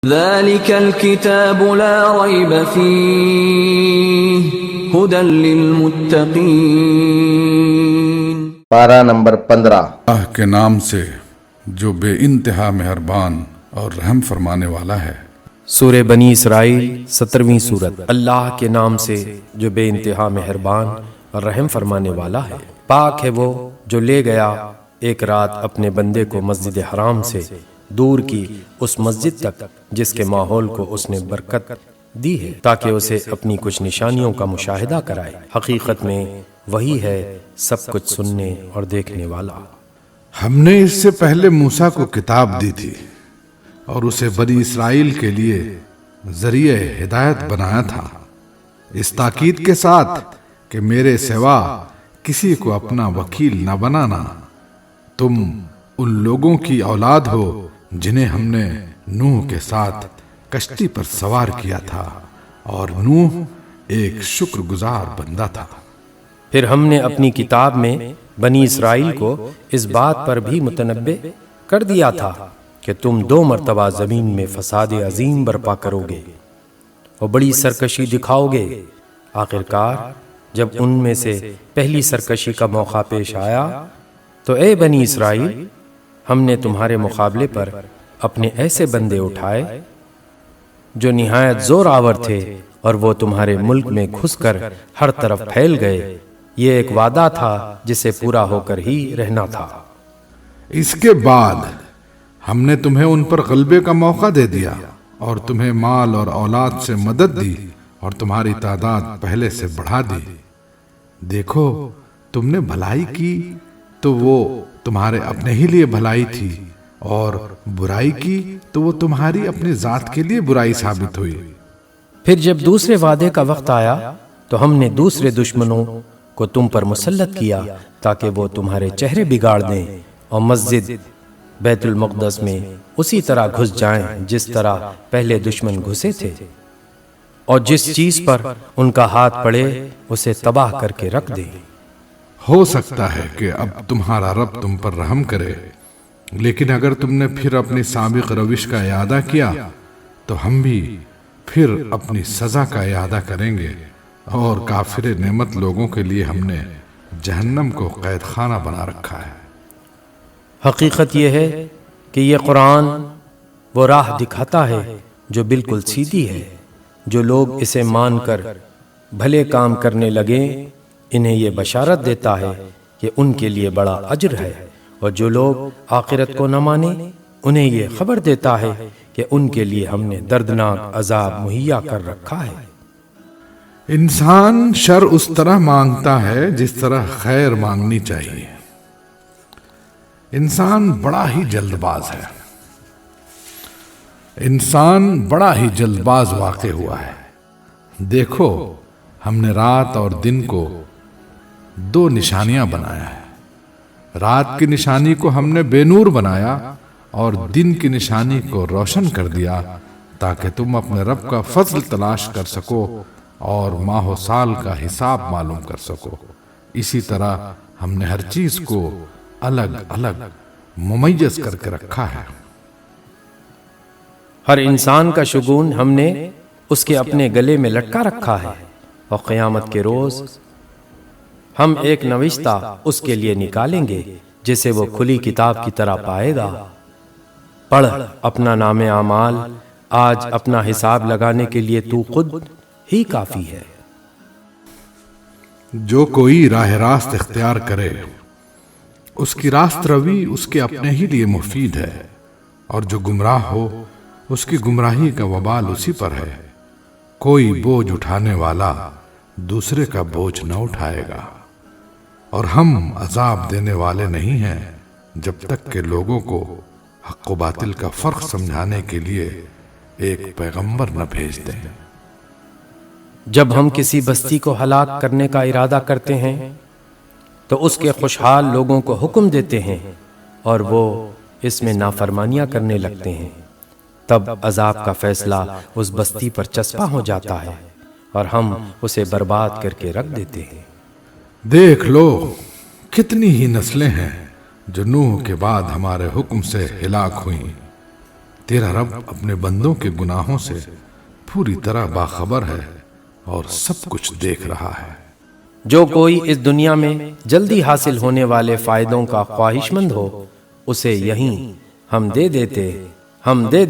ذلك الكتاب لا ريب فيه هدى للمتقين۔ پارہ نمبر 15۔ اللہ کے نام سے جو بے انتہا مہربان اور رحم فرمانے والا ہے۔ سورہ بنی اسرائیل 17ویں سورت۔ اللہ کے نام سے جو بے انتہا مہربان اور رحم فرمانے والا ہے۔ پاک ہے وہ جو لے گیا ایک رات اپنے بندے کو مسجد حرام سے دور کی اس مسجد تک جس کے ماحول کو اس نے برکت دی ہے تاکہ اسے اپنی کچھ نشانیوں کا مشاہدہ کرائے۔ حقیقت میں وہی ہے سب کچھ سننے اور دیکھنے والا۔ ہم نے اس سے پہلے موسیٰ کو کتاب دی تھی اور اسے بنی اسرائیل کے لیے ذریعہ ہدایت بنایا تھا، اس تاکید کے ساتھ کہ میرے سوا کسی کو اپنا وکیل نہ بنانا۔ تم ان لوگوں کی اولاد ہو جنہیں ہم نے نوح کے ساتھ کشتی پر سوار کیا تھا، اور نوح ایک شکر گزار بندہ تھا۔ پھر ہم نے اپنی کتاب میں بنی اسرائیل کو اس بات پر بھی متنبع کر دیا تھا کہ تم 2 مرتبہ زمین میں فساد عظیم برپا کرو گے اور بڑی سرکشی دکھاؤ گے۔ آخرکار جب ان میں سے پہلی سرکشی کا موقع پیش آیا تو اے بنی اسرائیل، ہم نے تمہارے مقابلے پر اپنے ایسے بندے اٹھائے جو نہایت زور آور تھے اور وہ تمہارے ملک میں گھس کر ہر طرف پھیل گئے۔ یہ ایک وعدہ تھا جسے پورا ہو کر ہی رہنا تھا۔ اس کے بعد ہم نے تمہیں ان پر غلبے کا موقع دے دیا اور تمہیں مال اور اولاد سے مدد دی اور تمہاری تعداد پہلے سے بڑھا دی۔ دیکھو، تم نے بھلائی کی تو وہ تمہارے اپنے ہی لیے بھلائی تھی، اور برائی کی تو وہ تمہاری اپنی ذات کے لیے برائی ثابت ہوئی۔ پھر جب دوسرے وعدے کا وقت آیا تو ہم نے دوسرے دشمنوں کو تم پر مسلط کیا تاکہ وہ تمہارے چہرے بگاڑ دیں اور مسجد بیت المقدس میں اسی طرح گھس جائیں جس طرح پہلے دشمن گھسے تھے، اور جس چیز پر ان کا ہاتھ پڑے اسے تباہ کر کے رکھ دیں۔ ہو سکتا ہے کہ اب تمہارا رب تم پر رحم کرے، لیکن اگر تم نے پھر اپنی سابق روش کا اعادہ کیا تو ہم بھی پھر اپنی سزا کا اعادہ کریں گے، اور کافر نعمت لوگوں کے لیے ہم نے جہنم کو قید خانہ بنا رکھا ہے۔ حقیقت یہ ہے کہ یہ قرآن وہ راہ دکھاتا ہے جو بالکل سیدھی ہے۔ جو لوگ اسے مان کر بھلے کام کرنے لگیں انہیں یہ بشارت دیتا ہے کہ ان کے لیے بڑا اجر ہے، اور جو لوگ آخرت کو نہ مانیں انہیں یہ خبر دیتا ہے کہ ان کے لیے ہم نے دردناک عذاب مہیا کر رکھا ہے۔ انسان شر اس طرح مانگتا ہے جس طرح خیر مانگنی چاہیے۔ انسان بڑا ہی جلد باز واقع ہوا ہے۔ دیکھو، ہم نے رات اور دن کو 2 نشانیاں بنایا ہے۔ رات کی نشانی کو ہم نے بے نور بنایا اور دن کی نشانی کو روشن کر دیا تاکہ تم اپنے رب کا فضل تلاش کر سکو اور ماہ و سال کا حساب معلوم کر سکو۔ اسی طرح ہم نے ہر چیز کو الگ الگ ممیز کر کے رکھا ہے۔ ہر انسان کا شگون ہم نے اس کے اپنے گلے میں لٹکا رکھا ہے، اور قیامت کے روز ہم ایک نوشتہ اس کے لیے نکالیں گے جسے وہ کھلی کتاب کی طرح پائے گا۔ پڑھ اپنا نام اعمال، آج اپنا حساب لگانے کے لیے تو خود ہی کافی ہے۔ جو کوئی راہ راست اختیار کرے اس کی راست روی اس کے اپنے ہی لیے مفید ہے، اور جو گمراہ ہو اس کی گمراہی کا وبال اسی پر ہے۔ کوئی بوجھ اٹھانے والا دوسرے کا بوجھ نہ اٹھائے گا، اور ہم عذاب دینے والے نہیں ہیں جب تک کہ لوگوں کو حق و باطل کا فرق سمجھانے کے لیے ایک پیغمبر نہ بھیج دیں۔ جب ہم کسی بستی کو ہلاک کرنے کا ارادہ کرتے ہیں تو اس کے خوشحال لوگوں کو حکم دیتے ہیں اور وہ اس میں نافرمانیاں کرنے لگتے ہیں، تب عذاب کا فیصلہ اس بستی پر چسپاں ہو جاتا ہے اور ہم اسے برباد کر کے رکھ دیتے ہیں۔ دیکھ لو، کتنی ہی نسلیں ہیں جو نوح کے بعد ہمارے حکم سے ہلاک ہوئیں۔ تیرا رب اپنے بندوں کے گناہوں سے پوری طرح باخبر ہے اور سب کچھ دیکھ رہا ہے۔ جو کوئی اس دنیا میں جلدی حاصل ہونے والے فائدوں کا خواہش مند ہو اسے یہیں ہم دے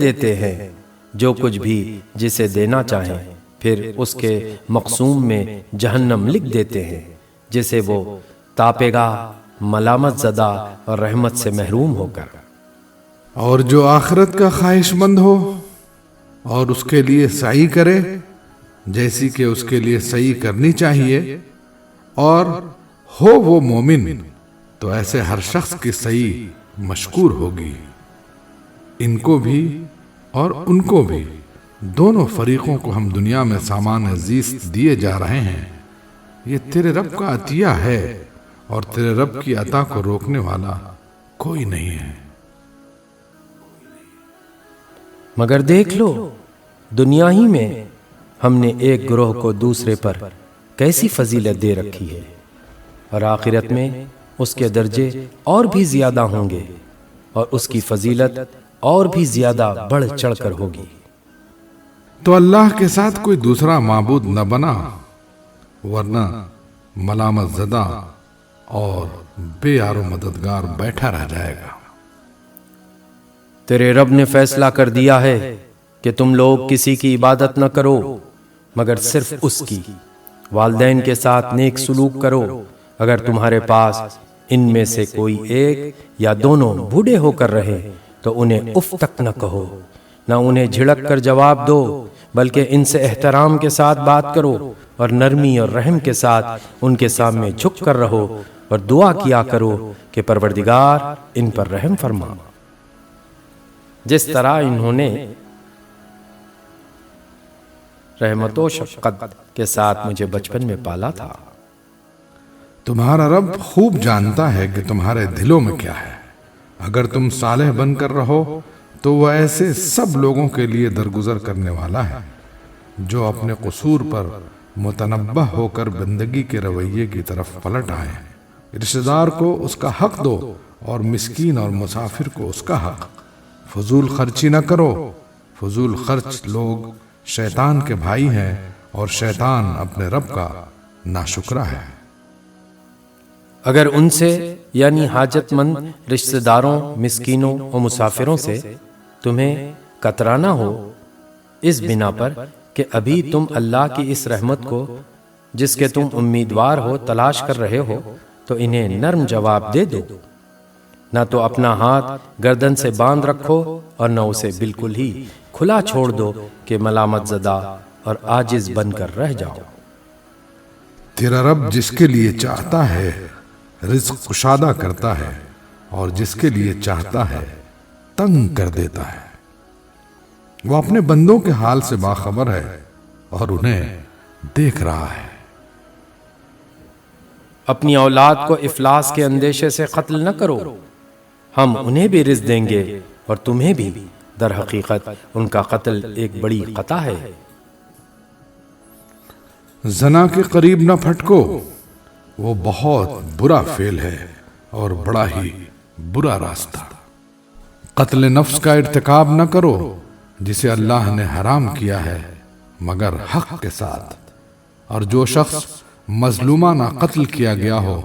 دیتے ہیں جو کچھ بھی جسے دینا چاہیں، پھر اس کے مقسوم میں جہنم لکھ دیتے ہیں جسے وہ تاپے گا ملامت زدہ اور رحمت سے محروم ہو کر۔ اور جو آخرت کا خواہش مند ہو اور اس کے لیے سعی کرے جیسی کہ اس کے لیے سعی کرنی چاہیے اور ہو وہ مومن، تو ایسے ہر شخص کی سعی مشکور ہوگی۔ ان کو بھی اور ان کو بھی، دونوں فریقوں کو ہم دنیا میں سامان زیست دیے جا رہے ہیں۔ یہ تیرے رب کا عطیہ ہے اور تیرے رب کی عطا کو روکنے والا کوئی نہیں ہے۔ مگر دیکھ لو دنیا ہی میں ہم نے ایک گروہ کو دوسرے پر کیسی فضیلت دے رکھی ہے، اور آخرت میں اس کے درجے اور بھی زیادہ ہوں گے اور اس کی فضیلت اور بھی زیادہ بڑھ چڑھ کر ہوگی۔ تو اللہ کے ساتھ کوئی دوسرا معبود نہ بنا، ورنہ ملامت زدہ اور بے یار و مددگار بیٹھا رہ جائے گا۔ تیرے رب نے فیصلہ کر دیا ہے کہ تم لوگ کسی کی عبادت نہ کرو مگر صرف اس کی۔ والدین کے ساتھ نیک سلوک کرو۔ اگر تمہارے پاس ان میں سے کوئی ایک یا دونوں بوڑھے ہو کر رہے تو انہیں اف تک نہ کہو، نہ انہیں جھڑک کر جواب دو، بلکہ ان سے احترام کے ساتھ بات کرو اور نرمی اور رحم کے ساتھ ان کے سامنے جھک کر رہو اور دعا کیا کرو کہ پروردگار ان پر رحم فرما، جس طرح انہوں نے رحمت و شفقت کے ساتھ مجھے بچپن میں پالا تھا۔ تمہارا رب خوب جانتا ہے کہ تمہارے دلوں میں کیا ہے۔ اگر تم صالح بن کر رہو تو وہ ایسے سب لوگوں کے لیے درگزر کرنے والا ہے جو اپنے قصور پر متنبہ ہو کر بندگی کے رویے کی طرف پلٹ آئے ہیں۔ رشتہ دار کو اس کا حق دو اور مسکین اور مسافر کو اس کا حق۔ فضول خرچی نہ کرو، فضول خرچ لوگ شیطان کے بھائی ہیں اور شیطان اپنے رب کا ناشکرا ہے۔ اگر ان سے یعنی حاجت مند رشتہ داروں، مسکینوں اور مسافروں سے تمہیں کترانا ہو اس بنا پر کہ ابھی تم اللہ کی اس رحمت کو جس کے تم امیدوار ہو تلاش کر رہے ہو، تو انہیں نرم جواب دے دو، نہ تو اپنا ہاتھ گردن سے باندھ رکھو اور نہ اسے بالکل ہی کھلا چھوڑ دو کہ ملامت زدہ اور عاجز بن کر رہ جاؤ۔ تیرا رب جس کے لیے چاہتا ہے رزق کشادہ کرتا ہے اور جس کے لیے چاہتا ہے تنگ کر دیتا ہے۔ وہ اپنے بندوں کے حال سے باخبر ہے اور انہیں دیکھ رہا ہے۔ اپنی اولاد کو افلاس کے اندیشے سے قتل نہ کرو، ہم انہیں بھی رزق دیں گے اور تمہیں بھی۔ در حقیقت ان کا قتل ایک بڑی خطا ہے۔ زنا کے قریب نہ پھٹکو، وہ بہت برا فعل ہے اور بڑا ہی برا راستہ۔ قتل نفس کا ارتکاب نہ کرو جسے اللہ نے حرام کیا ہے مگر حق کے ساتھ، اور جو شخص مظلومانہ قتل کیا گیا ہو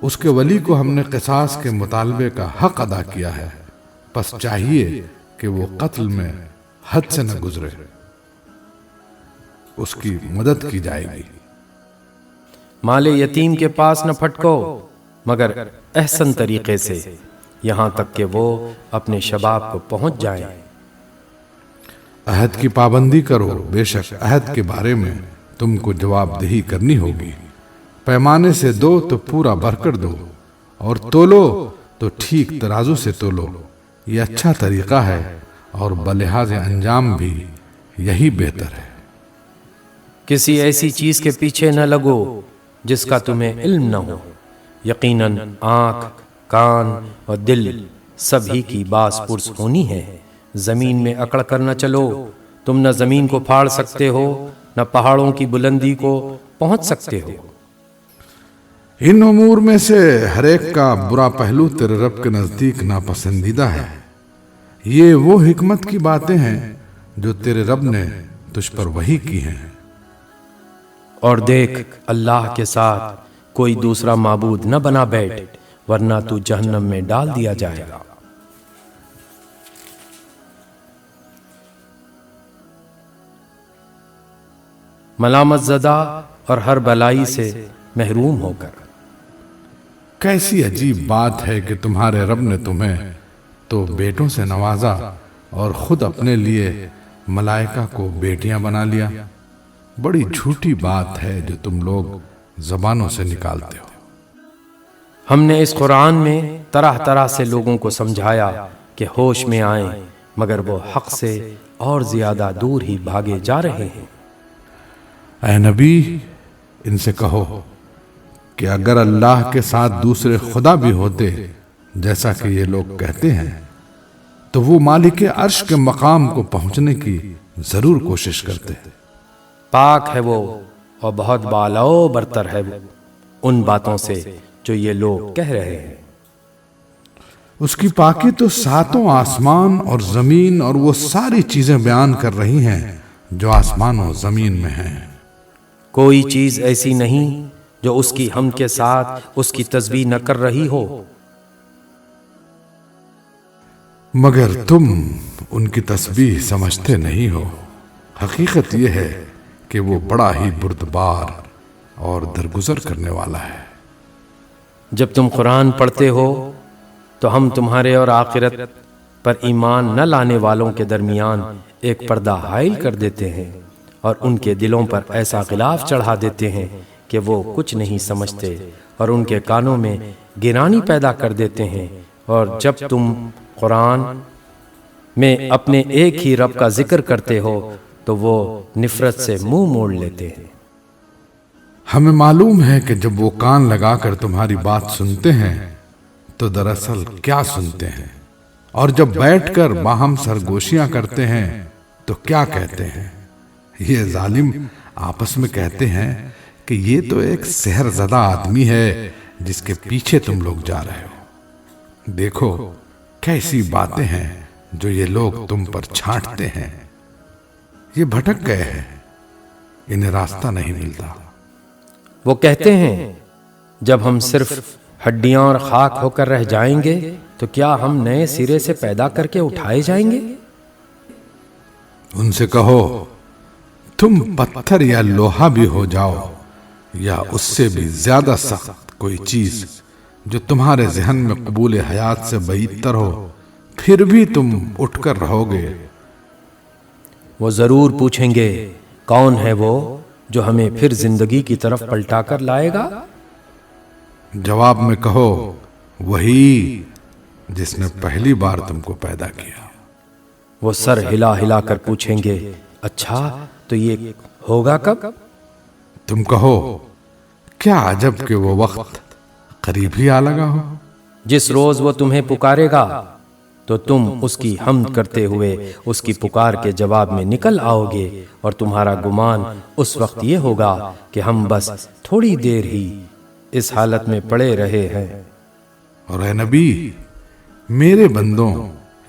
اس کے ولی کو ہم نے قصاص کے مطالبے کا حق ادا کیا ہے، پس چاہیے کہ وہ قتل میں حد سے نہ گزرے، اس کی مدد کی جائے گی۔ مال یتیم کے پاس نہ پھٹکو مگر احسن طریقے سے، یہاں تک کہ وہ اپنے شباب کو پہنچ جائیں۔ عہد کی پابندی کرو، بے شک عہد کے بارے میں تم کو جواب دہی کرنی ہوگی۔ پیمانے سے دو تو پورا بھر کر دو، اور تولو تو ٹھیک ترازو سے تولو، یہ اچھا طریقہ ہے اور بلحاظ انجام بھی یہی بہتر ہے۔ کسی ایسی چیز کے پیچھے نہ لگو جس کا تمہیں علم نہ ہو، یقیناً آنکھ، کان اور دل سبھی کی باس پرس ہونی ہے۔ زمین میں اکڑ کر نہ چلو، تم نہ زمین کو پھاڑ سکتے ہو نہ پہاڑوں کی بلندی کو پہنچ سکتے ہو۔ ان امور میں سے ہر ایک کا برا پہلو تیرے رب کے نزدیک ناپسندیدہ ہے، یہ وہ حکمت کی باتیں ہیں جو تیرے رب نے تجھ پر وحی کی ہیں۔ اور دیکھ اللہ کے ساتھ کوئی دوسرا معبود نہ بنا بیٹھ، ورنہ تو جہنم میں ڈال دیا جائے گا۔ ملامت زدہ اور ہر بلائی سے محروم ہو کر۔ کیسی عجیب بات ہے کہ تمہارے رب نے تمہیں تو بیٹوں سے نوازا اور خود اپنے لیے ملائکہ کو بیٹیاں بنا لیا۔ بڑی جھوٹی بات ہے جو تم لوگ زبانوں سے نکالتے ہو۔ ہم نے اس قرآن میں طرح طرح سے لوگوں کو سمجھایا کہ ہوش میں آئیں، مگر وہ حق سے اور زیادہ دور ہی بھاگے جا رہے ہیں۔ اے نبی، ان سے کہو کہ اگر اللہ کے ساتھ دوسرے خدا بھی ہوتے جیسا کہ یہ لوگ کہتے ہیں تو وہ مالک عرش کے مقام کو پہنچنے کی ضرور کوشش کرتے۔ پاک ہے وہ اور بہت بالا و برتر ہے وہ ان باتوں سے جو یہ لوگ کہہ رہے ہیں۔ اس کی پاکی تو ساتوں آسمان اور زمین اور وہ ساری چیزیں بیان کر رہی ہیں جو آسمان و زمین میں ہیں۔ کوئی چیز ایسی نہیں جو اس کی حمد کے ساتھ اس کی تسبیح نہ کر رہی ہو، مگر تم ان کی تسبیح سمجھتے نہیں ہو۔ حقیقت یہ ہے کہ وہ بڑا ہی بردبار اور درگزر کرنے والا ہے۔ جب تم قرآن پڑھتے ہو تو ہم تمہارے اور آخرت پر ایمان نہ لانے والوں کے درمیان ایک پردہ حائل کر دیتے ہیں اور ان کے دلوں پر ایسا غلاف چڑھا دیتے ہیں کہ وہ کچھ نہیں سمجھتے، اور ان کے کانوں میں گرانی پیدا کر دیتے ہیں، اور جب تم قرآن میں اپنے ایک ہی رب کا ذکر کرتے ہو تو وہ نفرت سے منہ موڑ لیتے ہیں۔ ہمیں معلوم ہے کہ جب وہ کان لگا کر تمہاری بات سنتے ہیں تو دراصل کیا سنتے ہیں، اور جب بیٹھ کر باہم سرگوشیاں کرتے ہیں تو کیا کہتے ہیں۔ یہ ظالم آپس میں کہتے ہیں کہ یہ تو ایک سحر زدہ آدمی ہے جس کے پیچھے تم لوگ جا رہے ہو۔ دیکھو کیسی باتیں ہیں جو یہ لوگ تم پر چھانٹتے ہیں۔ یہ بھٹک گئے ہیں، انہیں راستہ نہیں ملتا۔ وہ کہتے ہیں جب ہم صرف ہڈیاں اور خاک ہو کر رہ جائیں گے تو کیا ہم نئے سرے سے پیدا کر کے اٹھائے جائیں گے؟ ان سے کہو تم پتھر یا لوہا بھی ہو جاؤ یا اس سے بھی زیادہ سخت کوئی چیز جو تمہارے ذہن میں قبول حیات سے بعید تر ہو، پھر بھی تم اٹھ کر رہو گے۔ وہ ضرور پوچھیں گے کون ہے وہ جو ہمیں پھر زندگی کی طرف پلٹا کر لائے گا؟ جواب میں کہو وہی جس نے پہلی بار تم کو پیدا کیا۔ وہ سر ہلا ہلا کر پوچھیں گے اچھا تو یہ ہوگا کب؟ تم کہو کیا عجب کہ وہ وقت قریب ہی آ لگا ہو۔ جس روز وہ تمہیں پکارے گا تو تم اس کی حمد کرتے ہوئے اس کی پکار کے جواب میں نکل آؤ گے، اور تمہارا گمان اس وقت یہ ہوگا کہ ہم بس تھوڑی دیر ہی اس حالت میں پڑے رہے ہیں۔ اور اے نبی، میرے بندوں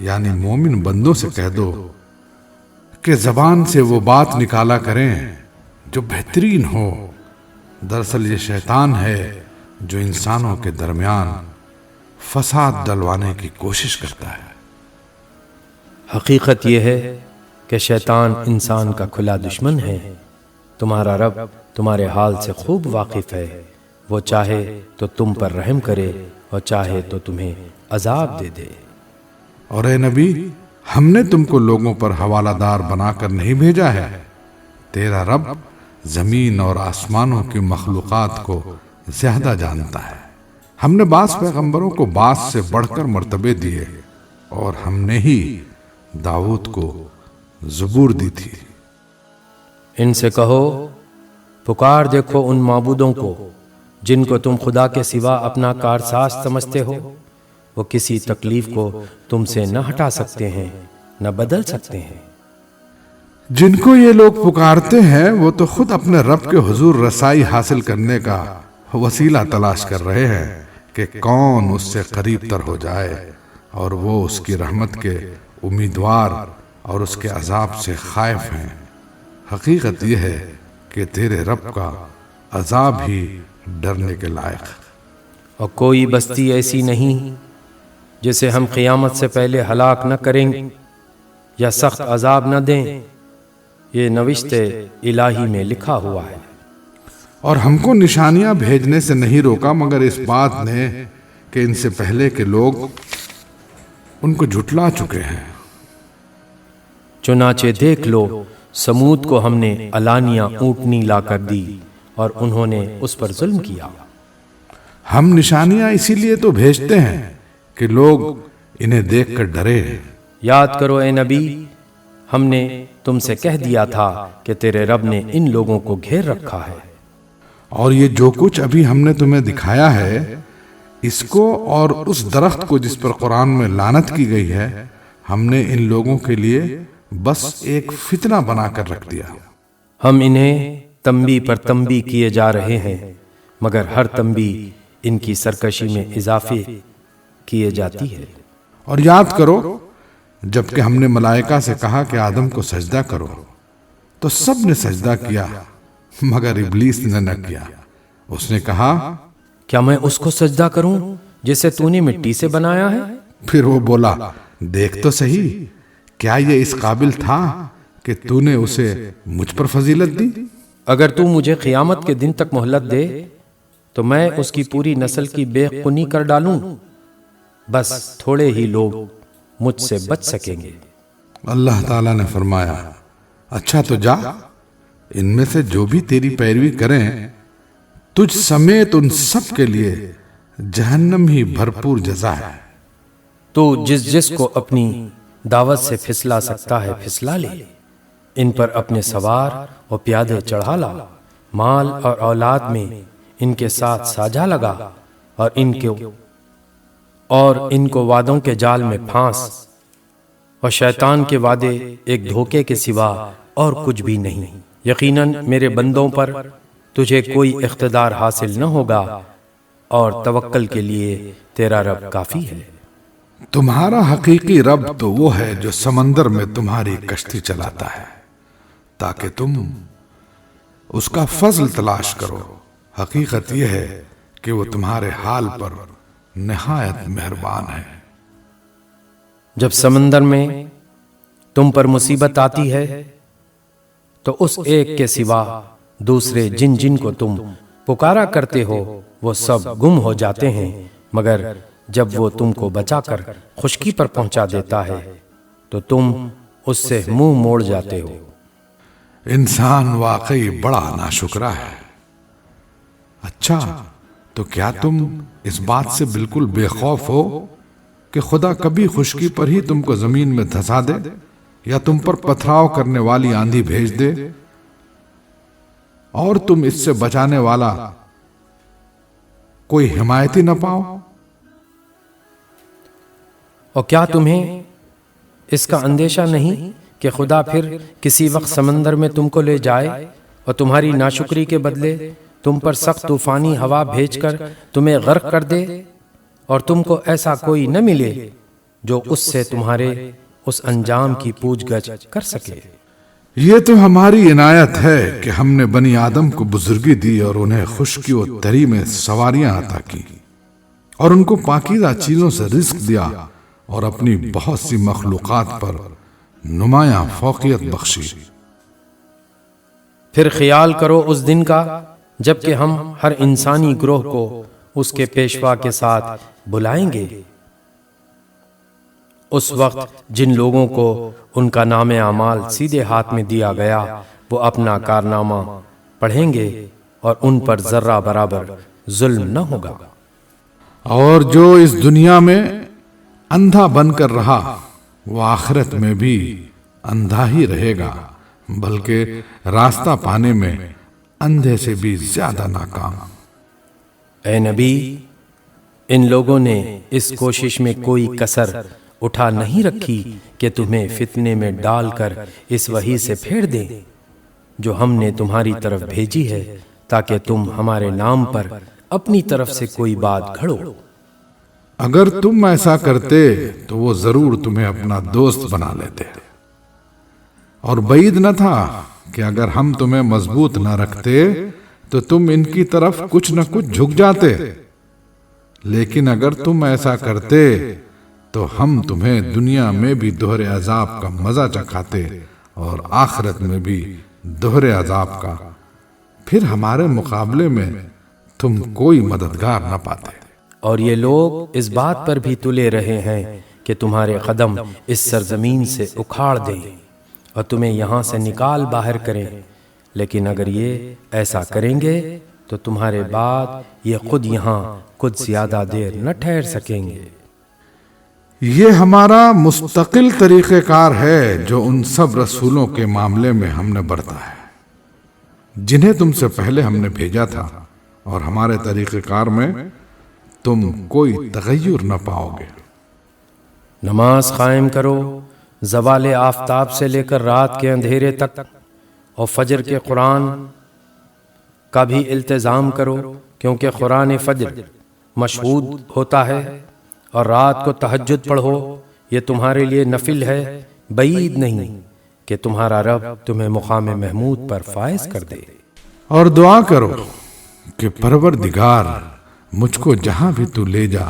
یعنی مومن بندوں سے کہہ دو کہ زبان سے وہ بات نکالا کریں جو بہترین ہو۔ دراصل یہ شیطان ہے جو انسانوں کے درمیان فساد ڈلوانے کی کوشش کرتا ہے۔ حقیقت یہ ہے کہ شیطان انسان کا کھلا دشمن ہے۔ تمہارا رب تمہارے حال سے خوب واقف ہے، وہ چاہے تو تم پر رحم کرے اور چاہے تو تمہیں عذاب دے دے۔ اور اے نبی، ہم نے تم کو لوگوں پر حوالہ دار بنا کر نہیں بھیجا ہے۔ تیرا رب زمین اور آسمانوں کی مخلوقات کو زیادہ جانتا ہے۔ ہم نے بعض پیغمبروں کو بعض سے بڑھ کر مرتبے دیے، اور ہم نے ہی داؤد کو زبور دی تھی۔ ان سے کہو پکار دیکھو ان معبودوں کو جن کو تم خدا کے سوا اپنا کارساز سمجھتے ہو۔ وہ کسی تکلیف کو تم سے نہ ہٹا سکتے ہیں نہ بدل سکتے ہیں۔ جن کو یہ لوگ پکارتے ہیں وہ تو خود اپنے رب کے حضور رسائی حاصل کرنے کا وسیلہ تلاش کر رہے ہیں کہ کون اس سے قریب تر ہو جائے اور وہ اس کی رحمت کے امیدوار اور اس کے عذاب سے خائف ہیں۔ حقیقت یہ ہے کہ تیرے رب کا عذاب ہی ڈرنے کے لائق۔ اور کوئی بستی ایسی نہیں جسے ہم قیامت سے پہلے ہلاک نہ کریں یا سخت عذاب نہ دیں، یہ نوشت الہی میں لکھا ہوا ہے۔ اور ہم کو نشانیاں بھیجنے سے نہیں روکا مگر اس بات نے کہ ان سے پہلے کے لوگ ان کو جھٹلا چکے ہیں۔ چنانچہ دیکھ لو، سمود کو ہم نے علانیہ اونٹنی لا کر دی اور انہوں نے اس پر ظلم کیا۔ ہم نشانیاں اسی لیے تو بھیجتے ہیں کہ لوگ انہیں دیکھ کر ڈرے۔ یاد کرو اے نبی، ہم نے تم سے کہہ دیا تھا کہ تیرے رب نے ان لوگوں کو گھیر رکھا ہے۔ اور یہ جو کچھ ابھی ہم نے تمہیں دکھایا ہے، اس کو اور اس درخت کو جس پر قرآن میں لعنت کی گئی ہے، ہم نے ان لوگوں کے لیے بس ایک فتنہ بنا کر رکھ دیا۔ ہم انہیں تنبیہ پر تنبیہ کیے جا رہے ہیں، مگر ہر تنبیہ ان کی سرکشی میں اضافے کیے جاتی ہے۔ اور یاد کرو جبکہ ہم نے ملائکہ سے کہا کہ آدم کو سجدہ کرو تو سب نے سجدہ کیا مگر ابلیس نے نہ کیا۔ اس نے کہا، کیا میں اس کو سجدہ کروں جسے تو نے مٹی سے بنایا ہے؟ پھر وہ بولا، دیکھ تو صحیح، کیا یہ اس قابل تھا کہ تو نے اسے مجھ پر فضیلت دی؟ اگر تو مجھے قیامت کے دن تک مہلت دے تو میں اس کی پوری نسل کی بے خونی کر ڈالوں، بس تھوڑے ہی لوگ مجھ سے بچ سکیں گے۔ اللہ تعالیٰ نے فرمایا، اچھا تو جا، ان میں سے جو بھی تیری پیروی کریں تجھ سمیت ان سب کے لیے جہنم ہی بھرپور جزا ہے۔ تو جس کو اپنی دعوت سے پھسلا سکتا ہے پھسلا لے، ان پر اپنے سوار اور پیادے چڑھا لا، مال اور اولاد میں ان کے ساتھ ساجھا لگا، اور ان کو وعدوں کے جال میں پھانس، اور شیطان کے وعدے ایک دھوکے کے سوا اور کچھ بھی نہیں۔ یقیناً میرے بندوں پر تجھے کوئی اقتدار حاصل نہ ہوگا، اور توکل کے لیے تیرا رب کافی ہے۔ تمہارا حقیقی رب تو وہ ہے جو سمندر میں تمہاری کشتی چلاتا ہے تاکہ تم اس کا فضل تلاش کرو۔ حقیقت یہ ہے کہ وہ تمہارے حال پر نہایت مہربان ہے۔ جب سمندر میں تم پر مصیبت آتی ہے تو اس ایک کے سوا دوسرے جن کو تم پکارا کرتے ہو وہ سب گم ہو جاتے ہیں، مگر جب وہ تم کو بچا کر خشکی پر پہنچا دیتا ہے تو تم اس سے منہ موڑ جاتے ہو۔ انسان واقعی بڑا ناشکرا ہے۔ اچھا تو کیا تم اس بات سے بالکل بے خوف ہو کہ خدا کبھی خشکی پر ہی تم کو زمین میں دھسا دے یا تم پر پتھراؤ کرنے والی آندھی بھیج دے اور تم اس سے بچانے والا کوئی حمایتی نہ پاؤ؟ اور کیا تمہیں اس کا اندیشہ نہیں کہ خدا پھر کسی وقت سمندر میں تم کو لے جائے اور تمہاری ناشکری کے بدلے تم پر سخت طوفانی ہوا بھیج کر تمہیں غرق کر دے، اور تم کو ایسا کوئی نہ ملے جو اس سے تمہارے اس انجام کی پوچھ گچھ کر سکے؟ یہ تو ہماری عنایت ہے کہ ہم نے بنی آدم کو بزرگی دی اور انہیں خشکی و تری میں سواریاں عطا کی اور ان کو پاکیزہ چیزوں سے رزق دیا اور اپنی بہت سی مخلوقات پر نمایاں فوقیت بخشی۔ پھر خیال کرو اس دن کا جب کہ ہم ہر انسانی گروہ کو اس کے پیشوا کے ساتھ بلائیں گے۔ اس وقت جن لوگوں کو ان کا نام اعمال سیدھے ہاتھ میں دیا گیا وہ اپنا کارنامہ پڑھیں گے اور ان پر ذرہ برابر ظلم نہ ہوگا۔ اور جو اس دنیا میں اندھا بن کر رہا وہ آخرت میں بھی اندھا ہی رہے گا، بلکہ راستہ پانے میں اندھے سے بھی زیادہ ناکام۔ اے نبی، ان لوگوں نے اس کوشش میں کوئی کسر اٹھا نہیں رکھی کہ تمہیں فتنے میں ڈال کر اس وحی سے پھیر دیں جو ہم نے تمہاری طرف بھیجی ہے، تاکہ تم ہمارے نام پر اپنی طرف سے کوئی بات گھڑو۔ اگر تم ایسا کرتے تو وہ ضرور تمہیں اپنا دوست بنا لیتے، اور بعید نہ تھا کہ اگر ہم تمہیں مضبوط نہ رکھتے تو تم ان کی طرف کچھ نہ کچھ جھک جاتے، لیکن اگر تم ایسا کرتے تو ہم تمہیں دنیا میں بھی دوہرے عذاب کا مزہ چکھاتے اور آخرت میں بھی دوہرے عذاب کا، پھر ہمارے مقابلے میں تم کوئی مددگار نہ پاتے۔ اور یہ لوگ اس بات پر بھی تلے رہے ہیں کہ تمہارے قدم اس سرزمین سے اکھاڑ دیں اور تمہیں یہاں سے نکال باہر کریں، لیکن اگر یہ ایسا کریں گے تو تمہارے بعد یہ خود یہاں کچھ زیادہ دیر نہ ٹھہر سکیں گے۔ یہ ہمارا مستقل طریقہ کار ہے جو ان سب رسولوں کے معاملے میں ہم نے برتا ہے جنہیں تم سے پہلے ہم نے بھیجا تھا، اور ہمارے طریقہ کار میں تم کوئی تغیر نہ پاؤ گے۔ نماز قائم کرو زوال آفتاب سے لے کر رات کے اندھیرے تک، اور فجر کے قرآن کا بھی التزام کرو، کیونکہ قرآن فجر مشہود ہوتا ہے، اور رات کو تہجد پڑھو، یہ تمہارے لیے نفل ہے، بعید نہیں کہ تمہارا رب تمہیں مقام محمود پر فائز کر دے۔ اور دعا کرو کہ پروردگار مجھ کو جہاں بھی تو لے جا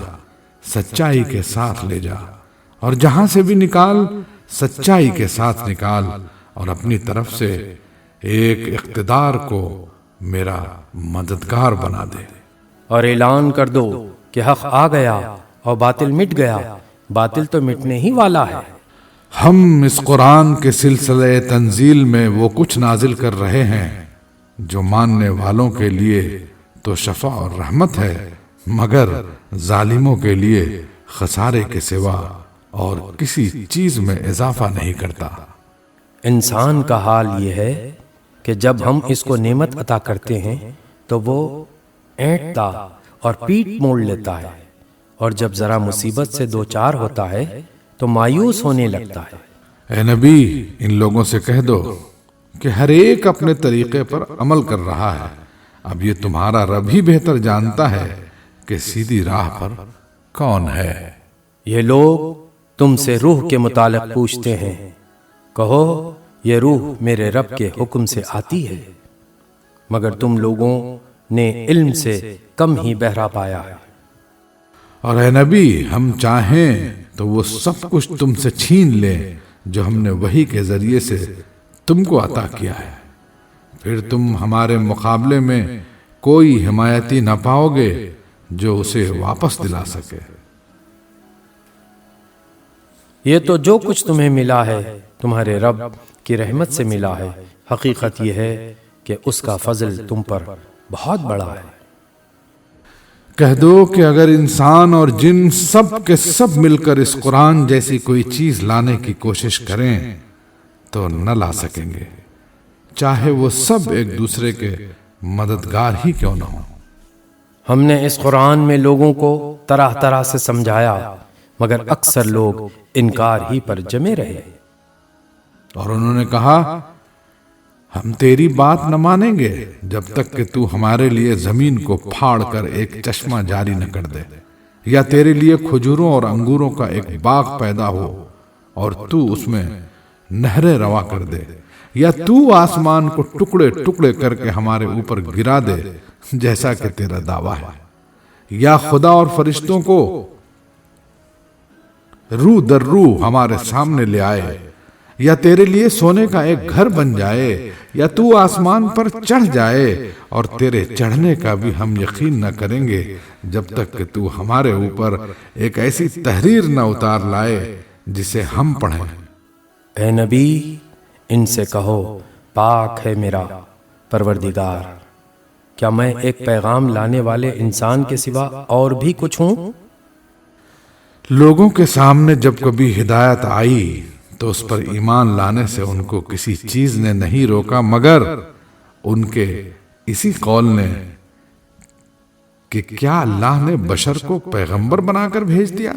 سچائی کے ساتھ لے جا، اور جہاں سے بھی نکال سچائی کے ساتھ نکال، اور اپنی طرف سے ایک اقتدار کو میرا مددگار بنا دے۔ اور اعلان کر دو کہ حق آ گیا اور باطل مٹ گیا، باطل تو مٹنے ہی والا ہے۔ ہم اس قرآن کے سلسلے تنزیل میں وہ کچھ نازل کر رہے ہیں جو ماننے والوں کے لیے تو شفا اور رحمت ہے، مگر ظالموں کے لیے خسارے کے سوا اور کسی چیز میں اضافہ نہیں کرتا۔ انسان کا حال یہ ہے کہ جب ہم اس کو نعمت عطا کرتے ہیں تو وہ اینٹتا اور پیٹ موڑ لیتا ہے، اور جب ذرا مصیبت سے دوچار ہوتا ہے تو مایوس ہونے لگتا ہے۔ اے نبی، ان لوگوں سے کہہ دو کہ ہر ایک اپنے طریقے پر عمل کر رہا ہے، اب یہ تمہارا رب ہی بہتر جانتا ہے کہ سیدھی راہ پر کون ہے۔ یہ لوگ تم سے روح کے متعلق پوچھتے ہیں، کہو یہ روح میرے رب کے حکم سے آتی ہے، مگر تم لوگوں نے علم سے کم ہی بہرا پایا ہے۔ اور اے نبی، ہم چاہیں تو وہ سب کچھ تم سے چھین لیں جو ہم نے وحی کے ذریعے سے تم کو عطا کیا ہے، پھر تم ہمارے مقابلے میں کوئی حمایتی نہ پاؤ گے جو اسے واپس دلا سکے۔ یہ تو جو کچھ تمہیں ملا ہے تمہارے رب کی رحمت سے ملا ہے، حقیقت یہ ہے کہ اس کا فضل تم پر بہت بڑا ہے۔ کہہ دو کہ اگر انسان اور جن سب کے سب مل کر اس قرآن جیسی کوئی چیز لانے کی کوشش کریں تو نہ لا سکیں گے، چاہے وہ سب ایک دوسرے کے مددگار ہی کیوں نہ ہوں۔ ہم نے اس قرآن میں لوگوں کو طرح طرح سے سمجھایا، مگر اکثر لوگ انکار ہی پر جمے رہے۔ اور انہوں نے کہا ہم تیری بات نہ مانیں گے جب تک کہ تو ہمارے لیے زمین کو پھاڑ کر ایک چشمہ جاری نہ کر دے، یا تیرے لیے کھجوروں اور انگوروں کا ایک باغ پیدا ہو اور تو اس میں نہریں روا کر دے، یا تو آسمان کو ٹکڑے ٹکڑے کر کے ہمارے اوپر گرا دے جیسا کہ تیرا دعویٰ ہے، یا خدا اور فرشتوں کو روح در روح ہمارے سامنے لے آئے، یا تیرے لیے سونے کا ایک گھر بن جائے، یا تو آسمان پر چڑھ جائے، اور تیرے چڑھنے کا بھی ہم یقین نہ کریں گے جب تک کہ تو ہمارے اوپر ایک ایسی تحریر نہ اتار لائے جسے ہم پڑھیں۔ اے نبی، ان سے کہو پاک ہے میرا پروردگار، کیا میں ایک پیغام لانے والے انسان کے سوا اور بھی کچھ ہوں؟ لوگوں کے سامنے جب کبھی ہدایت آئی تو اس پر ایمان لانے سے ان کو کسی چیز نے نہیں روکا مگر ان کے اسی قول نے کہ کیا اللہ نے بشر کو پیغمبر بنا کر بھیج دیا۔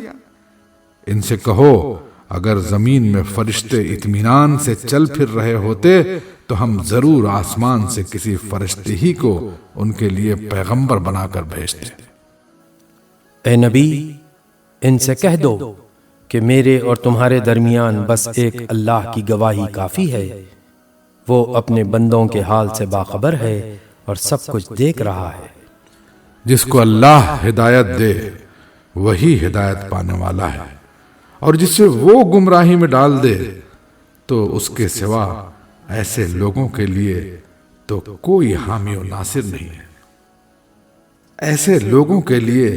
ان سے کہو اگر زمین میں فرشتے اطمینان سے چل پھر رہے ہوتے تو ہم ضرور آسمان سے کسی فرشتے ہی کو ان کے لیے پیغمبر بنا کر بھیجتے۔ اے نبی، ان سے کہہ دو کہ میرے اور تمہارے درمیان بس ایک اللہ کی گواہی کافی ہے، وہ اپنے بندوں کے حال سے باخبر ہے اور سب کچھ دیکھ رہا ہے۔ جس کو اللہ ہدایت دے وہی ہدایت پانے والا ہے، اور جسے وہ گمراہی میں ڈال دے تو اس کے سوا ایسے لوگوں کے لیے تو کوئی حامی و ناصر نہیں ہے۔ ایسے لوگوں کے لیے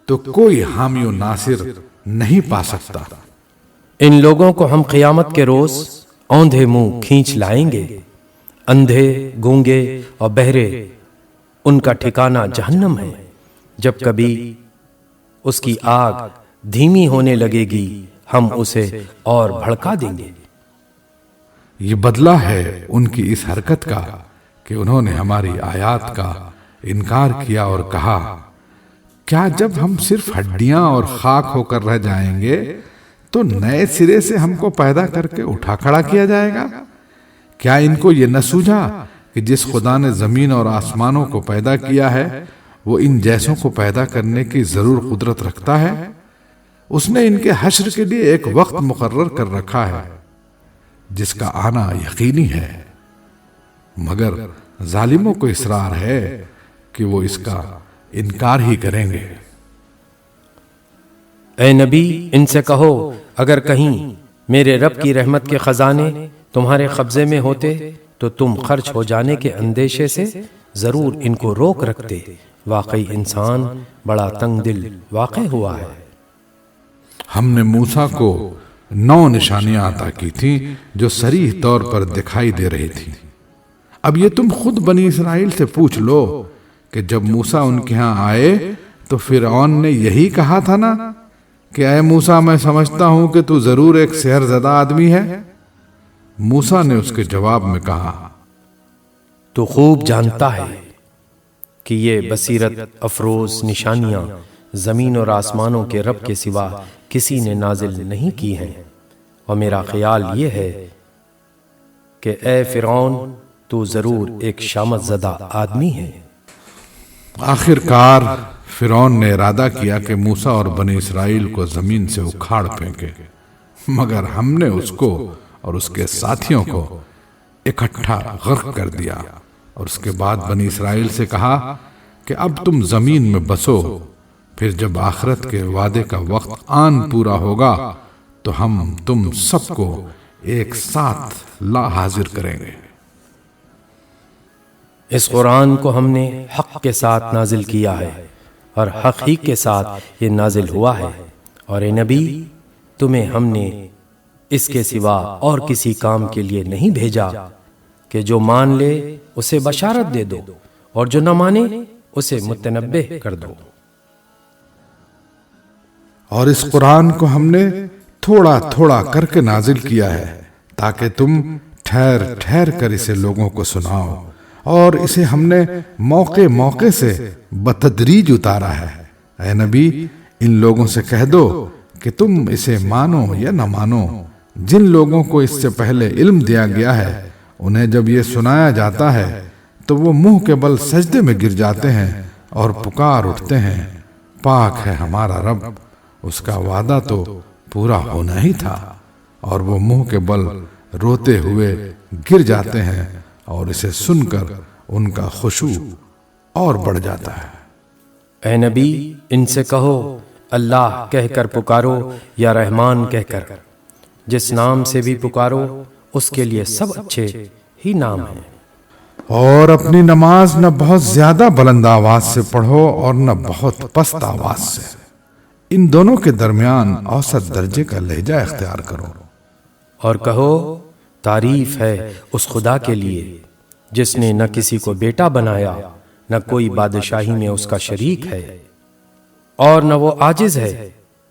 تو کوئی حامی و ناصر نہیں پا سکتا۔ ان لوگوں کو ہم قیامت کے روز اوندھے منہ کھینچ لائیں گے، اندھے، گونگے اور بہرے ان کا ٹھکانہ جہنم ہے۔ جب کبھی اس کی آگ دھیمی ہونے لگے گی ہم اسے اور بھڑکا دیں گے۔ یہ بدلہ ہے ان کی اس حرکت کا کہ انہوں نے ہماری آیات کا انکار کیا اور کہا، کیا جب ہم صرف ہڈیاں اور خاک ہو کر رہ جائیں گے تو نئے سرے سے ہم کو پیدا کر کے اٹھا کھڑا کیا جائے گا؟ کیا ان کو یہ نہ سوجھا کہ جس خدا نے زمین اور آسمانوں کو پیدا کیا ہے وہ ان جیسوں کو پیدا کرنے کی ضرور قدرت رکھتا ہے؟ اس نے ان کے حشر کے لیے ایک وقت مقرر کر رکھا ہے جس کا آنا یقینی ہے، مگر ظالموں کو اصرار ہے کہ وہ اس کا انکار ہی کریں گے۔ اے نبی، ان سے کہو اگر کہیں میرے رب کی رحمت کے خزانے تمہارے قبضے میں ہوتے تو تم خرچ ہو جانے کے اندیشے سے ضرور ان کو روک رکھتے۔ واقعی انسان بڑا تنگ دل واقع ہوا ہے۔ ہم نے موسیٰ کو 9 نشانیاں عطا کی تھیں جو صریح طور پر دکھائی دے رہی تھی۔ اب یہ تم خود بنی اسرائیل سے پوچھ لو کہ جب موسیٰ ان کے ہاں آئے تو فرعون نے یہی کہا تھا نا کہ اے موسیٰ میں سمجھتا ہوں کہ تو ضرور ایک سحر زدہ آدمی ہے۔ موسیٰ نے اس کے جواب میں کہا، تو خوب جانتا ہے کہ یہ بصیرت افروز نشانیاں زمین اور آسمانوں کے رب کے سوا کسی نے نازل نہیں کی ہیں، اور میرا خیال یہ ہے کہ اے فرعون تو ضرور ایک شامت زدہ آدمی ہے۔ آخر کار فرعون نے ارادہ کیا کہ موسیٰ اور بنی اسرائیل کو زمین سے اکھاڑ پھینکے، مگر ہم نے اس کو اور اس کے ساتھیوں کو اکٹھا غرق کر دیا، اور اس کے بعد بنی اسرائیل سے کہا کہ اب تم زمین میں بسو، پھر جب آخرت کے وعدے کا وقت آن پورا ہوگا تو ہم تم سب کو ایک ساتھ لا حاضر کریں گے۔ اس قرآن کو ہم نے حق کے ساتھ نازل کیا ہے اور حق ہی کے ساتھ یہ نازل ہوا ہے، اور اے نبی تمہیں ہم نے اس کے سوا اور کسی کام کے لیے نہیں بھیجا کہ جو مان لے اسے بشارت دے دو اور جو نہ مانے اسے متنبہ کر دو۔ اور اس قرآن کو ہم نے تھوڑا تھوڑا کر کے نازل کیا ہے تاکہ تم ٹھہر ٹھہر کر اسے لوگوں کو سناؤ، اور اسے ہم نے موقع موقع سے بتدریج اتارا ہے۔ اے نبی ان لوگوں سے کہہ دو کہ تم اسے مانو یا نہ مانو، جن لوگوں کو اس سے پہلے علم دیا گیا ہے انہیں جب یہ سنایا جاتا ہے تو وہ منہ کے بل سجدے میں گر جاتے ہیں اور پکار اٹھتے ہیں، پاک ہے ہمارا رب، اس کا وعدہ تو پورا ہونا ہی تھا، اور وہ منہ کے بل روتے ہوئے گر جاتے ہیں، اور اسے سن کر ان کا خشوع اور بڑھ جاتا ہے۔ اے نبی ان سے کہو اللہ کہہ کر پکارو یا رحمان کہہ کر، جس نام سے بھی پکارو اس کے لیے سب اچھے ہی نام ہیں۔ اور اپنی نماز نہ بہت زیادہ بلند آواز سے پڑھو اور نہ بہت پست آواز سے، ان دونوں کے درمیان اوسط درجے کا لہجہ اختیار کرو۔ اور کہو تعریف ہے اس خدا کے لیے جس نے نہ کسی کو بیٹا بنایا نہ کوئی بادشاہی میں اس کا شریک ہے، اور نہ وہ عاجز ہے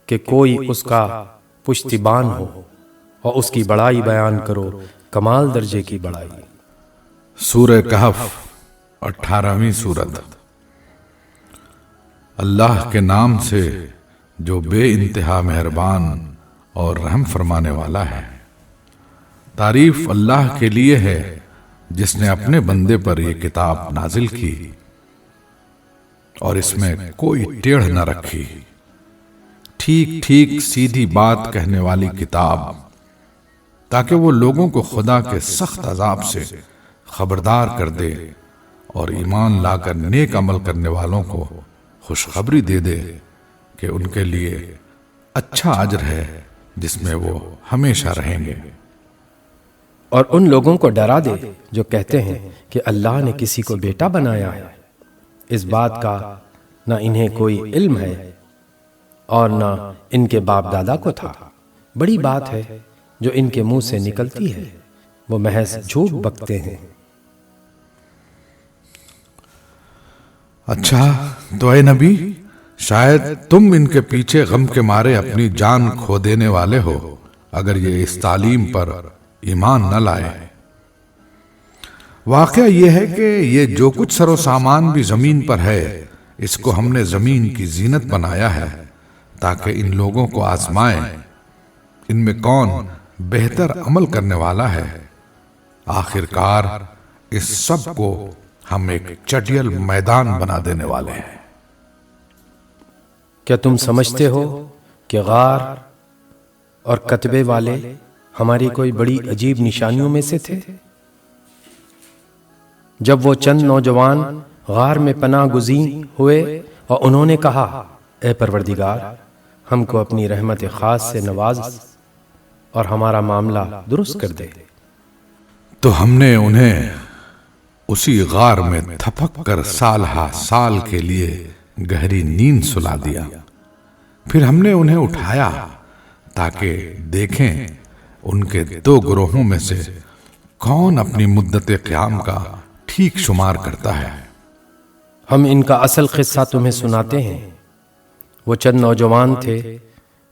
کہ کوئی اس کا پشتیبان ہو، اور اس کی بڑائی بیان کرو، کمال درجے کی بڑائی۔ سورہ کہف 18ویں سورت۔ اللہ کے نام سے جو بے انتہا مہربان اور رحم فرمانے والا ہے۔ تعریف اللہ کے لیے ہے جس نے اپنے بندے پر یہ کتاب نازل کی اور اس میں کوئی ٹیڑھ نہ رکھی۔ ٹھیک ٹھیک سیدھی بات کہنے والی کتاب، تاکہ وہ لوگوں کو خدا کے سخت عذاب سے خبردار کر دے اور ایمان لا کر نیک عمل کرنے والوں کو خوشخبری دے دے کہ ان کے لیے اچھا اجر ہے جس میں وہ ہمیشہ رہیں گے۔ اور ان لوگوں کو ڈرا دے جو کہتے ہیں کہ اللہ نے کسی کو بیٹا بنایا ہے، اس بات کا نہ انہیں کوئی علم ہے اور نہ ان کے باپ دادا کو تھا۔ بڑی بات ہے جو ان کے منہ سے نکلتی ہے، وہ محض جھوٹ بکتے ہیں۔ اچھا تو اے نبی، شاید تم ان کے پیچھے غم کے مارے اپنی جان کھو دینے والے ہو اگر یہ اس تعلیم پر ایمان نہ لائے۔ واقعہ یہ ہے کہ یہ جو کچھ سر و سامان بھی زمین پر ہے، اس کو ہم نے زمین کی زینت بنایا ہے تاکہ ان لوگوں کو آزمائیں ان میں کون بہتر عمل کرنے والا ہے۔ آخر کار اس سب کو ہم ایک چٹیل میدان بنا دینے والے ہیں۔ کیا تم سمجھتے ہو کہ غار اور کتبے والے ہماری کوئی بڑی عجیب نشانیوں میں سے تھے؟ جب وہ چند نوجوان غار میں پناہ گزین ہوئے اور انہوں نے کہا، اے پروردگار، ہم کو اپنی رحمت خاص سے نواز اور ہمارا معاملہ درست کر دے، تو ہم نے انہیں اسی غار میں تھپک کر سال ہا سال کے لیے گہری نیند سلا دیا۔ پھر ہم نے انہیں اٹھایا تاکہ دیکھیں ان کے دو گروہوں میں سے کون اپنی مدت قیام کا ٹھیک شمار کرتا ہے۔ ہم ان کا اصل قصہ تمہیں سناتے ہیں۔ وہ چند نوجوان تھے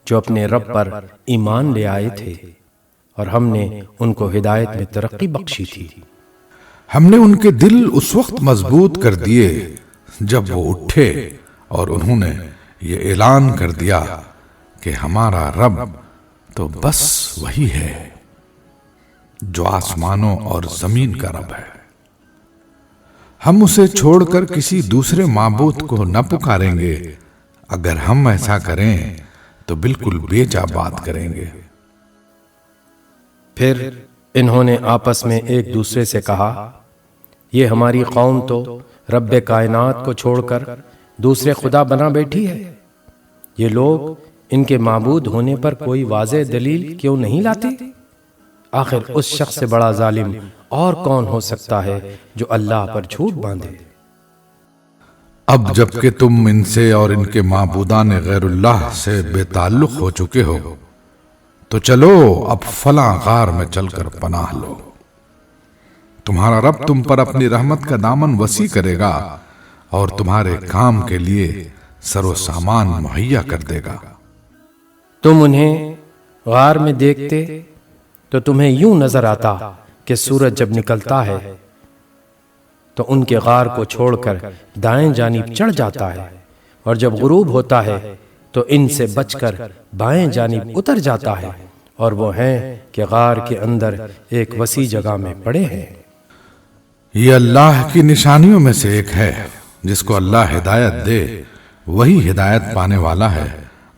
جو اپنے رب پر ایمان لے آئے تھے اور ہم نے ان کو ہدایت میں ترقی بخشی تھی۔ ہم نے ان کے دل اس وقت مضبوط کر دیے جب وہ اٹھے اور انہوں نے یہ اعلان کر دیا کہ ہمارا رب تو بس وہی ہے جو آسمانوں اور زمین کا رب ہے، ہم اسے چھوڑ کر کسی دوسرے معبود کو نہ پکاریں گے، اگر ہم ایسا کریں تو بالکل بے جا بات کریں گے۔ پھر انہوں نے آپس میں ایک دوسرے سے کہا، یہ ہماری قوم تو رب کائنات کو چھوڑ کر دوسرے خدا بنا بیٹھی ہے۔ یہ لوگ ان کے معبود ہونے پر کوئی واضح دلیل کیوں نہیں لاتے؟ آخر اس شخص سے بڑا ظالم اور کون ہو سکتا ہے جو اللہ پر جھوٹ باندھے؟ اب جب کہ تم ان سے اور ان کے معبودان غیر اللہ سے بے تعلق ہو چکے ہو تو چلو اب فلاں غار میں چل کر پناہ لو، تمہارا رب تم پر اپنی رحمت کا دامن وسیع کرے گا اور تمہارے کام کے لیے سر و سامان مہیا کر دے گا۔ تم انہیں غار میں دیکھتے تو تمہیں یوں نظر آتا کہ سورج جب نکلتا ہے تو ان کے غار کو چھوڑ کر دائیں جانب چڑھ جاتا ہے، اور جب غروب ہوتا ہے تو ان سے بچ کر بائیں جانب اتر جاتا ہے، اور وہ ہیں کہ غار کے اندر ایک وسیع جگہ میں پڑے ہیں۔ یہ اللہ کی نشانیوں میں سے ایک ہے، جس کو اللہ ہدایت دے وہی ہدایت پانے والا ہے،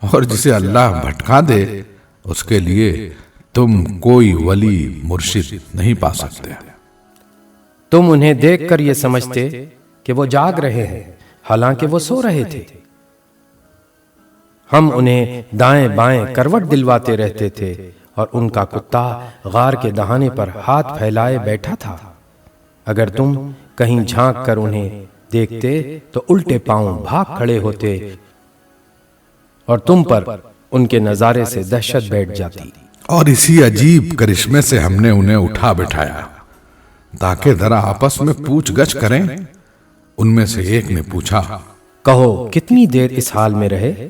اور جسے اللہ بھٹکا دے اس کے لیے تم کوئی ولی مرشد نہیں پا سکتے۔ تم انہیں دیکھ کر یہ سمجھتے کہ وہ جاگ رہے ہیں، حالانکہ وہ سو رہے تھے۔ ہم انہیں دائیں بائیں کروٹ دلواتے رہتے تھے، اور ان کا کتا غار کے دہانے پر ہاتھ پھیلائے بیٹھا تھا۔ اگر تم کہیں جھانک کر انہیں دیکھتے تو الٹے پاؤں بھاگ کھڑے ہوتے اور تم پر ان کے نظارے سے دہشت بیٹھ جاتی۔ اور اسی عجیب کرشمے سے ہم نے انہیں اٹھا بٹھایا تاکہ ذرا آپس میں پوچھ گچھ کریں۔ ان میں سے ایک نے پوچھا، کہو کتنی دیر اس حال میں رہے؟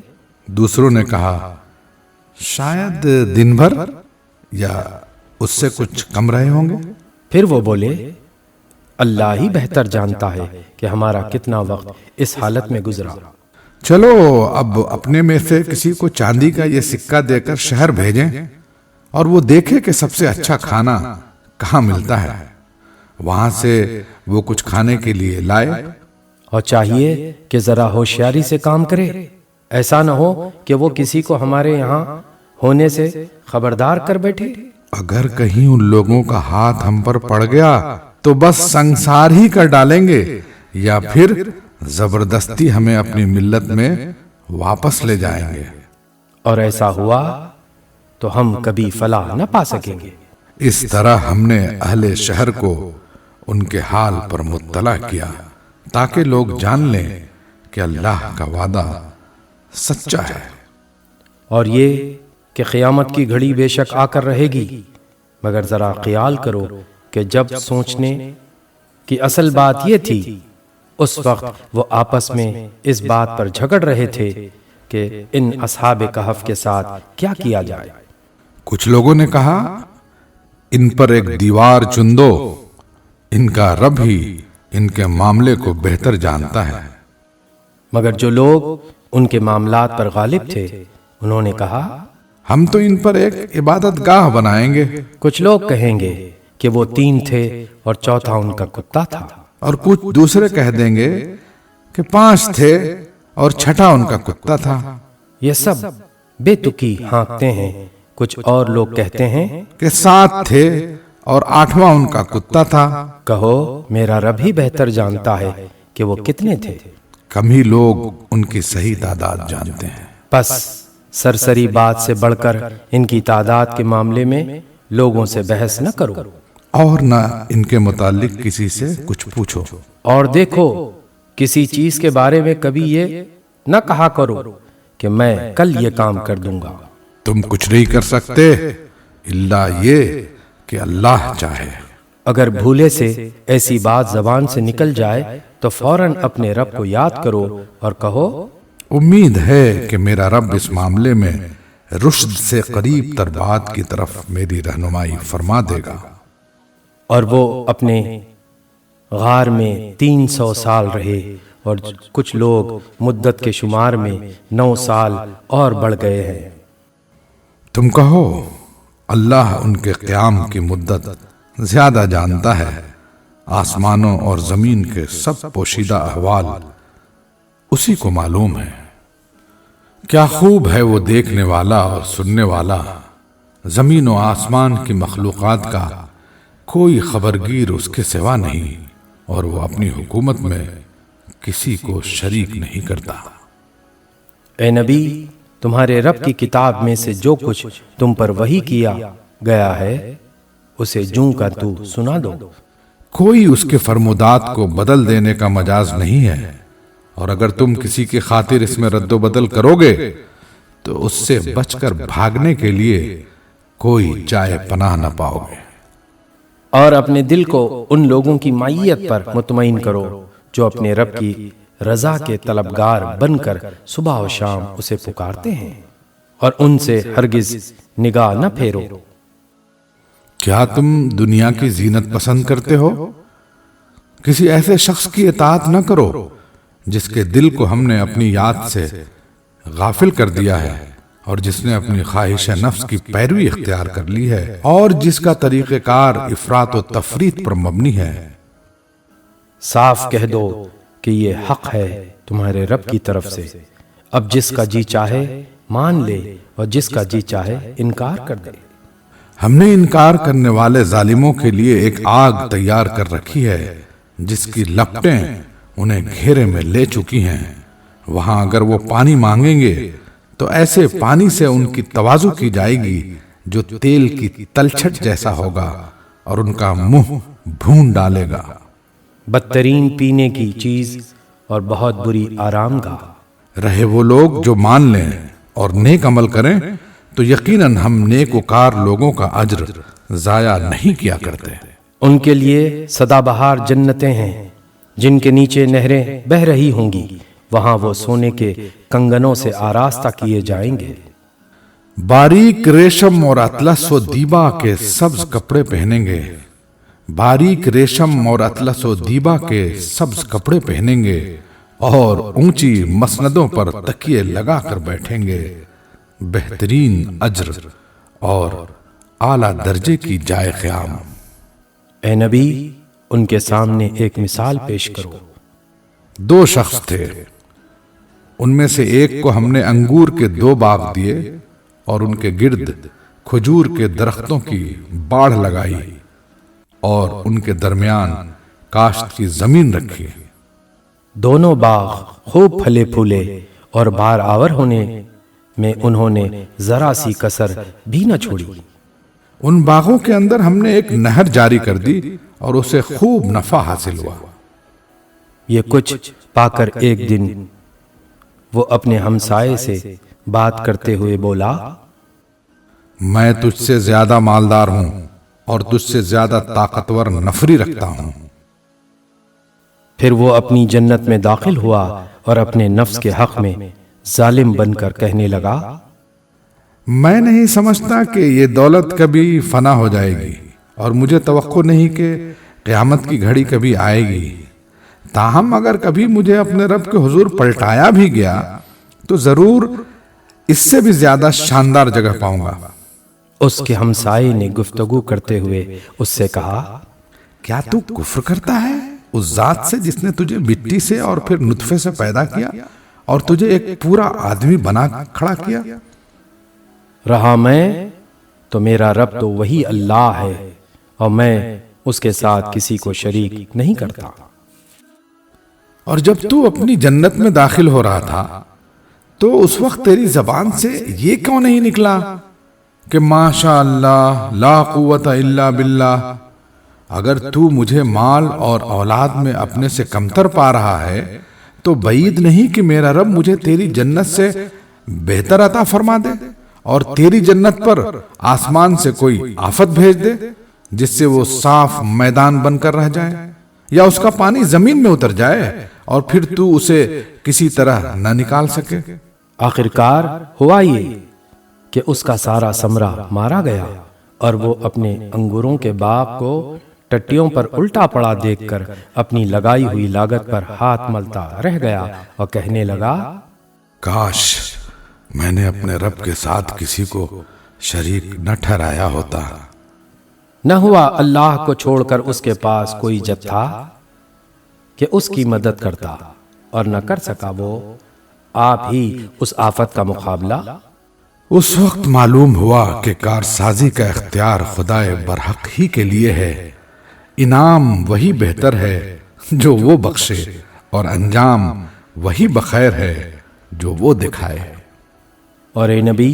دوسروں نے کہا، شاید دن بھر یا اس سے کچھ کم رہے ہوں گے۔ پھر وہ بولے، اللہ ہی بہتر جانتا ہے کہ ہمارا کتنا وقت اس حالت میں گزرا۔ چلو اب اپنے میں سے کسی کو چاندی کا یہ سکہ دے کر شہر بھیجیں اور وہ دیکھے کہ سب سے اچھا کھانا کہاں ملتا ہے، وہاں سے وہ کچھ کھانے کے لیے لائے۔ اور چاہیے کہ ذرا ہوشیاری سے کام کرے، ایسا نہ ہو کہ وہ کسی کو ہمارے یہاں ہونے سے خبردار کر بیٹھے۔ اگر کہیں ان لوگوں کا ہاتھ ہم پر پڑ گیا تو بس سنسار ہی کر ڈالیں گے، یا پھر زبردستی ہمیں اپنی ملت میں واپس لے جائیں گے، اور ایسا ہوا تو ہم کبھی فلاح نہ پا سکیں گے۔ اس طرح ہم نے اہل شہر کو ان کے حال پر مطلع کیا تاکہ لوگ جان لیں کہ اللہ کا وعدہ سچا ہے، اور یہ کہ قیامت کی گھڑی بے شک آ کر رہے گی، مگر ذرا خیال کرو کہ جب سوچنے کی اصل بات یہ تھی، اس وقت وہ آپس میں اس بات پر جھگڑ رہے تھے کہ ان اصحاب کہف کے ساتھ کیا کیا جائے۔ کچھ لوگوں نے کہا ان پر ایک دیوار چن دو، ان کا رب ہی ان کے معاملے کو بہتر جانتا ہے۔ مگر جو لوگ ان کے معاملات پر غالب تھے انہوں نے کہا ہم تو ان پر ایک عبادت گاہ بنائیں گے، کچھ لوگ کہیں گے کہ وہ 3 تھے اور چوتھا ان کا کتا تھا، اور کچھ دوسرے کہہ دیں گے کہ 5 تھے اور چھٹا ان کا کتا تھا۔ یہ سب بے تکی ہانکتے ہیں۔ کچھ اور لوگ کہتے ہیں کہ 7 تھے اور 8واں ان کا کتا تھا۔ کہو میرا رب ہی بہتر جانتا ہے کہ وہ کتنے تھے۔ کم ہی لوگ ان کی صحیح تعداد جانتے ہیں۔ پس سرسری بات سے بڑھ کر ان کی تعداد کے معاملے میں لوگوں سے بحث نہ کرو، اور نہ ان کے متعلق کسی سے کچھ پوچھو۔ اور دیکھو کسی چیز کے بارے میں کبھی یہ نہ کہا کرو کہ میں کل یہ کام کر دوں گا۔ تم کچھ نہیں کر سکتے الا یہ کہ اللہ چاہے۔ اگر بھولے سے ایسی بات زبان سے نکل جائے تو فوراً اپنے رب کو یاد کرو اور کہو امید ہے کہ میرا رب اس معاملے میں رشد سے قریب تر بات کی طرف میری رہنمائی فرما دے گا۔ اور وہ اپنے غار میں 300 سال رہے، اور کچھ لوگ مدت کے شمار میں 9 سال اور بڑھ گئے ہیں۔ تم کہو اللہ ان کے قیام کی مدت زیادہ جانتا ہے، آسمانوں اور زمین کے سب پوشیدہ احوال اسی کو معلوم ہے۔ کیا خوب ہے وہ دیکھنے والا اور سننے والا، زمین و آسمان کی مخلوقات کا کوئی خبرگیر اس کے سوا نہیں، اور وہ اپنی حکومت میں کسی کو شریک نہیں کرتا۔ اے نبی، تمہارے رب کی کتاب میں سے جو کچھ تم پر وحی کیا گیا ہے اسے جوں کا تو سنا دو۔ کوئی اس کے فرمودات کو بدل دینے کا مجاز نہیں ہے، اور اگر تم کسی کی خاطر اس میں رد و بدل کرو گے تو اس سے بچ کر بھاگنے کے لیے کوئی جائے پناہ نہ پاؤ گے۔ اور اپنے دل کو ان لوگوں کی معیت پر مطمئن کرو جو اپنے رب کی رضا کے طلبگار بن کر صبح و شام اسے پکارتے ہیں، اور ان سے ہرگز نگاہ نہ پھیرو۔ کیا تم دنیا کی زینت پسند کرتے ہو؟ کسی ایسے شخص کی اطاعت نہ کرو جس کے دل کو ہم نے اپنی یاد سے غافل کر دیا ہے، اور جس نے اپنی خواہش نفس کی پیروی اختیار کر لی ہے، اور جس کا طریقہ کار افراط و تفریط پر مبنی ہے۔ صاف کہہ دو کہ یہ حق ہے تمہارے رب کی طرف سے، اب جس کا جی چاہے مان لے اور جس کا جی چاہے انکار کر دے۔ ہم نے انکار کرنے والے ظالموں کے لیے ایک آگ تیار کر رکھی ہے جس کی لپٹیں انہیں گھیرے میں لے چکی ہیں۔ وہاں اگر وہ پانی مانگیں گے تو ایسے پانی سے ان کی تواضع کی جائے گی جو تیل کی تلچھٹ جیسا ہوگا، اور ان کا منہ بھون ڈالے گا۔ بدترین پینے کی چیز اور بہت بری آرام گاہ۔ رہے وہ لوگ جو مان لیں اور نیک عمل کریں تو یقیناً ہم نیک وکار لوگوں کا اجر ضائع نہیں کیا کرتے۔ ان کے لیے سدا بہار جنتیں ہیں جن کے نیچے نہریں بہ رہی ہوں گی، وہاں وہ سونے کے کنگنوں سے آراستہ کیے جائیں گے۔ باریک ریشم اور اطلس و دیبا کے سبز کپڑے پہنیں گے، باریک ریشم اور اطلس و دیبا کے سبز کپڑے پہنیں گے، اور اونچی مسندوں پر تکیے لگا کر بیٹھیں گے۔ بہترین اجر اور اعلیٰ درجے کی جائے قیام۔ اے نبی، ان کے سامنے ایک مثال پیش کرو۔ 2 شخص تھے، ان میں سے ایک کو ہم نے انگور کے 2 باغ دیے اور ان کے گرد کھجور کے درختوں کی باڑ لگائی اور ان کے درمیان کاشت کی زمین رکھی۔ دونوں باغ خوب پھلے پھولے اور بار آور ہونے میں انہوں نے ذرا سی کسر بھی نہ چھوڑی۔ ان باغوں کے اندر ہم نے ایک نہر جاری کر دی اور اسے خوب نفع حاصل ہوا۔ یہ کچھ پا کر ایک دن وہ اپنے ہمسائے سے بات کرتے ہوئے بولا، میں تجھ سے زیادہ مالدار ہوں اور تجھ سے زیادہ طاقتور نفری رکھتا ہوں۔ پھر وہ اپنی جنت میں داخل ہوا اور اپنے نفس کے حق میں ظالم بن کر کہنے لگا، میں نہیں سمجھتا کہ یہ دولت کبھی فنا ہو جائے گی اور مجھے توقع نہیں کہ قیامت کی گھڑی کبھی آئے گی۔ تاہم اگر کبھی مجھے اپنے رب کے حضور پلٹایا بھی گیا تو ضرور اس سے بھی زیادہ شاندار جگہ پاؤں گا۔ اس کے ہمسائے نے گفتگو کرتے ہوئے اس سے کہا، کیا تو کفر کرتا ہے اس ذات سے جس نے تجھے مٹی سے اور پھر نطفے سے پیدا کیا اور تجھے ایک پورا آدمی بنا کھڑا کیا؟ رہا میں تو میرا رب تو وہی اللہ ہے اور میں اس کے ساتھ کسی کو شریک نہیں کرتا۔ اور جب تو اپنی جنت میں داخل ہو رہا تھا تو اس وقت تیری زبان سے یہ کیوں نہیں نکلا کہ ماشاء اللہ لا قوت الا باللہ؟ اگر تو مجھے مال اور اولاد میں اپنے سے کمتر پا رہا ہے تو بعید نہیں کہ میرا رب مجھے تیری جنت سے بہتر عطا فرما دے اور تیری جنت پر آسمان سے کوئی آفت بھیج دے جس سے وہ صاف میدان بن کر رہ جائے، یا اس کا پانی زمین میں اتر جائے اور پھر تو اسے کسی طرح نہ نکال سکے۔ آخرکار ہوا یہ کہ اس کا سارا ثمرہ مارا گیا اور وہ اپنے انگوروں کے باغ کو ٹٹیوں پر الٹا پڑا دیکھ کر اپنی لگائی ہوئی لاگت پر ہاتھ ملتا رہ گیا اور کہنے لگا، کاش میں نے اپنے رب کے ساتھ کسی کو شریک نہ ٹھہرایا ہوتا۔ نہ ہوا اللہ کو چھوڑ کر اس کے پاس کوئی جب تھا کہ اس کی مدد کرتا، اور نہ کر سکا وہ آپ ہی اس آفت کا مقابلہ۔ اس وقت معلوم ہوا کہ کارسازی کا اختیار خدائے برحق ہی کے لیے ہے، انعام وہی بہتر ہے جو وہ بخشے اور انجام وہی بخیر ہے جو وہ دکھائے۔ اور اے نبی،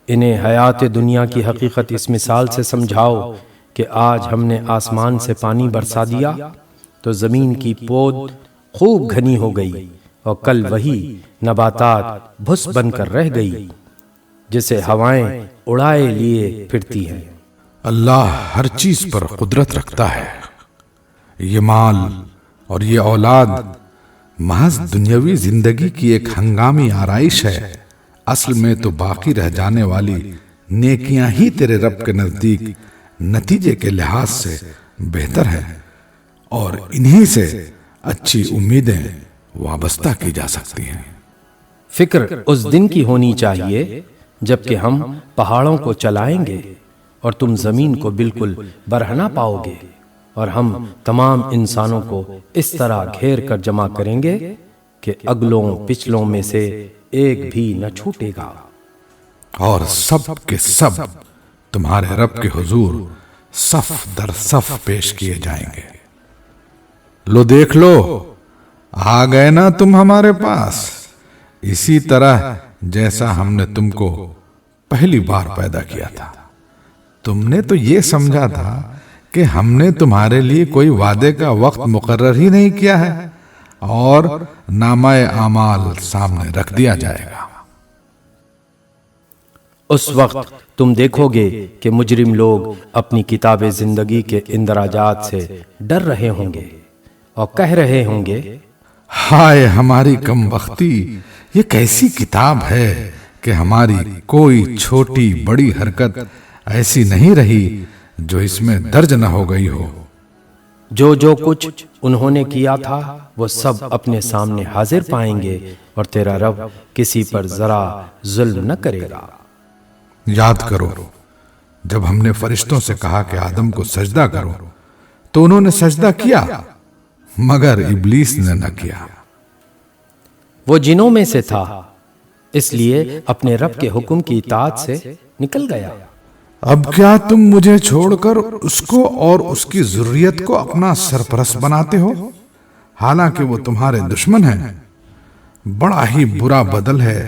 انہیں حیات دنیا کی حقیقت اس مثال سے سمجھاؤ کہ آج ہم نے آسمان سے پانی برسا دیا تو زمین کی پود خوب گھنی ہو گئی اور کل وہی نباتات بھس بن کر رہ گئی جسے ہوائیں اڑائے لیے پھرتی ہیں۔ اللہ ہر چیز پر قدرت رکھتا ہے۔ یہ مال اور یہ اولاد محض دنیاوی زندگی کی ایک ہنگامی آرائش ہے، اصل میں تو باقی رہ جانے والی نیکیاں ہی تیرے رب کے نزدیک نتیجے کے لحاظ سے بہتر ہے، اور انہی سے اچھی امیدیں وابستہ کی جا سکتی ہیں۔ فکر اس دن کی ہونی چاہیے جبکہ ہم پہاڑوں کو چلائیں گے اور تم زمین کو بالکل برہنہ پاؤ گے، اور ہم تمام انسانوں کو اس طرح گھیر کر جمع کریں گے کہ اگلوں پچھلوں میں سے ایک بھی نہ چھوٹے گا، اور سب کے سب تمہارے رب کے حضور صف در صف پیش کیے جائیں گے۔ لو دیکھ لو، آ گئے نا تم ہمارے پاس، اسی طرح جیسا ہم نے تم کو پہلی بار پیدا کیا تھا۔ تم نے تو یہ سمجھا تھا کہ ہم نے تمہارے لیے کوئی وعدے کا وقت مقرر ہی نہیں کیا ہے اور نامہ اعمال سامنے رکھ دیا جائے گا۔ اس وقت تم دیکھو گے کہ مجرم لوگ اپنی کتاب زندگی کے اندراجات سے ڈر رہے ہوں گے اور کہہ رہے ہوں گے، ہائے ہماری کم بختی، یہ کیسی کتاب ہے کہ ہماری کوئی چھوٹی بڑی حرکت ایسی نہیں رہی جو اس میں درج نہ ہو گئی ہو۔ جو کچھ انہوں نے کیا تھا وہ سب اپنے سامنے حاضر پائیں گے، اور تیرا رب کسی پر ذرا ظلم نہ کرے گا۔ یاد کرو جب ہم نے فرشتوں سے کہا کہ آدم کو سجدہ کرو تو انہوں نے سجدہ کیا، مگر ابلیس نے نہ کیا۔ وہ جنوں میں سے تھا، اس لیے اپنے رب کے حکم کی اطاعت سے نکل گیا۔ اب کیا تم مجھے چھوڑ کر اس کو اور اس کی ذریت کو اپنا سرپرست بناتے ہو، حالانکہ وہ تمہارے دشمن ہیں؟ بڑا ہی برا بدل ہے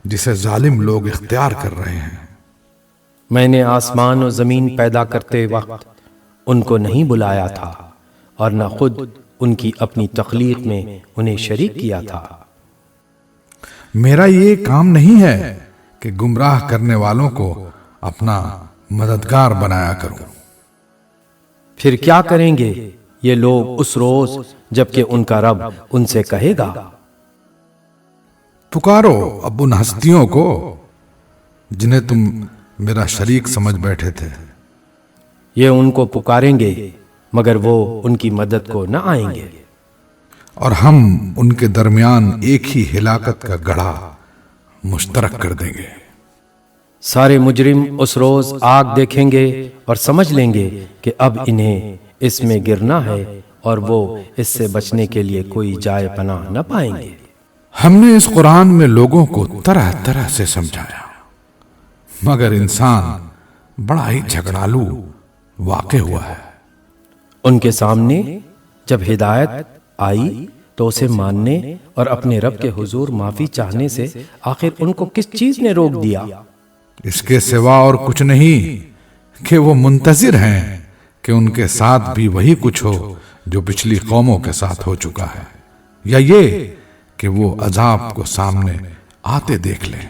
جسے ظالم لوگ اختیار کر رہے ہیں۔ میں نے آسمان و زمین پیدا کرتے وقت ان کو نہیں بلایا تھا اور نہ خود ان کی اپنی تخلیق میں انہیں شریک کیا تھا۔ میرا یہ کام نہیں ہے کہ گمراہ کرنے والوں کو اپنا مددگار بنایا کروں۔ پھر کیا کریں گے یہ لوگ اس روز جبکہ ان کا رب ان سے کہے گا، پکارو اب ان ہستیوں کو جنہیں تم میرا شریک سمجھ بیٹھے تھے۔ یہ ان کو پکاریں گے مگر وہ ان کی مدد کو نہ آئیں گے، اور ہم ان کے درمیان ایک ہی ہلاکت کا گڑھا مشترک کر دیں گے۔ سارے مجرم اس روز آگ دیکھیں گے اور سمجھ لیں گے کہ اب انہیں اس میں گرنا ہے اور وہ اس سے بچنے کے لیے کوئی جائے پناہ نہ پائیں گے۔ ہم نے اس قرآن میں لوگوں کو طرح طرح سے سمجھایا، مگر انسان بڑا ہی جھگڑالو واقع ہوا ہے۔ ان کے سامنے جب ہدایت آئی تو اسے ماننے اور اپنے رب کے حضور معافی چاہنے سے آخر ان کو کس چیز نے روک دیا؟ اس کے سوا اور کچھ نہیں کہ وہ منتظر ہیں کہ ان کے ساتھ بھی وہی کچھ ہو جو پچھلی قوموں کے ساتھ ہو چکا ہے، یا یہ کہ وہ عذاب کو سامنے آتے دیکھ لیں۔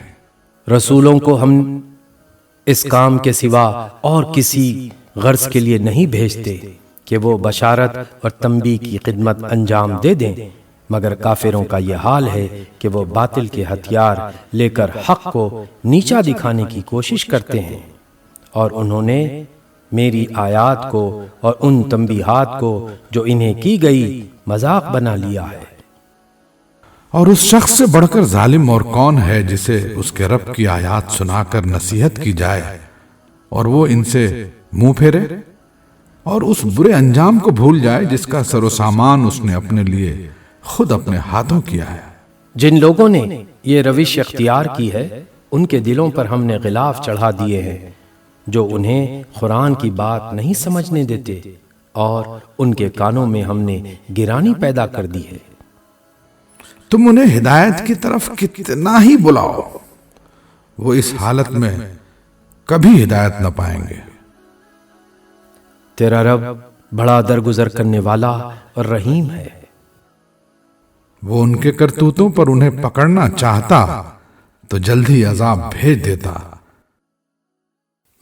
رسولوں کو ہم اس کام کے سوا اور کسی غرض کے لیے نہیں بھیجتے کہ وہ بشارت اور تنبیہ کی خدمت انجام دے دیں، مگر کافروں کا یہ حال ہے کہ وہ باطل کے ہتھیار لے کر حق کو نیچا دکھانے کی کوشش کرتے ہیں، اور انہوں نے میری آیات کو اور ان تنبیہات کو جو انہیں کی گئی مذاق بنا لیا ہے۔ اور اس شخص سے بڑھ کر ظالم اور کون ہے جسے اس کے رب کی آیات سنا کر نصیحت کی جائے اور وہ ان سے منہ پھیرے اور اس برے انجام کو بھول جائے جس کا سر و سامان اس نے اپنے لیے خود اپنے ہاتھوں کیا ہے۔ جن لوگوں نے یہ روش اختیار کی ہے ان کے دلوں پر ہم نے غلاف چڑھا دیے ہیں جو انہیں قرآن کی بات نہیں سمجھنے دیتے، اور ان کے کانوں میں ہم نے گرانی پیدا کر دی ہے۔ تم انہیں ہدایت کی طرف کتنا ہی بلاؤ، وہ اس حالت میں کبھی ہدایت نہ پائیں گے۔ تیرا رب بڑا درگزر کرنے والا اور رحیم ہے۔ وہ ان کے کرتوتوں پر انہیں پکڑنا چاہتا تو جلدی عذاب بھیج دیتا،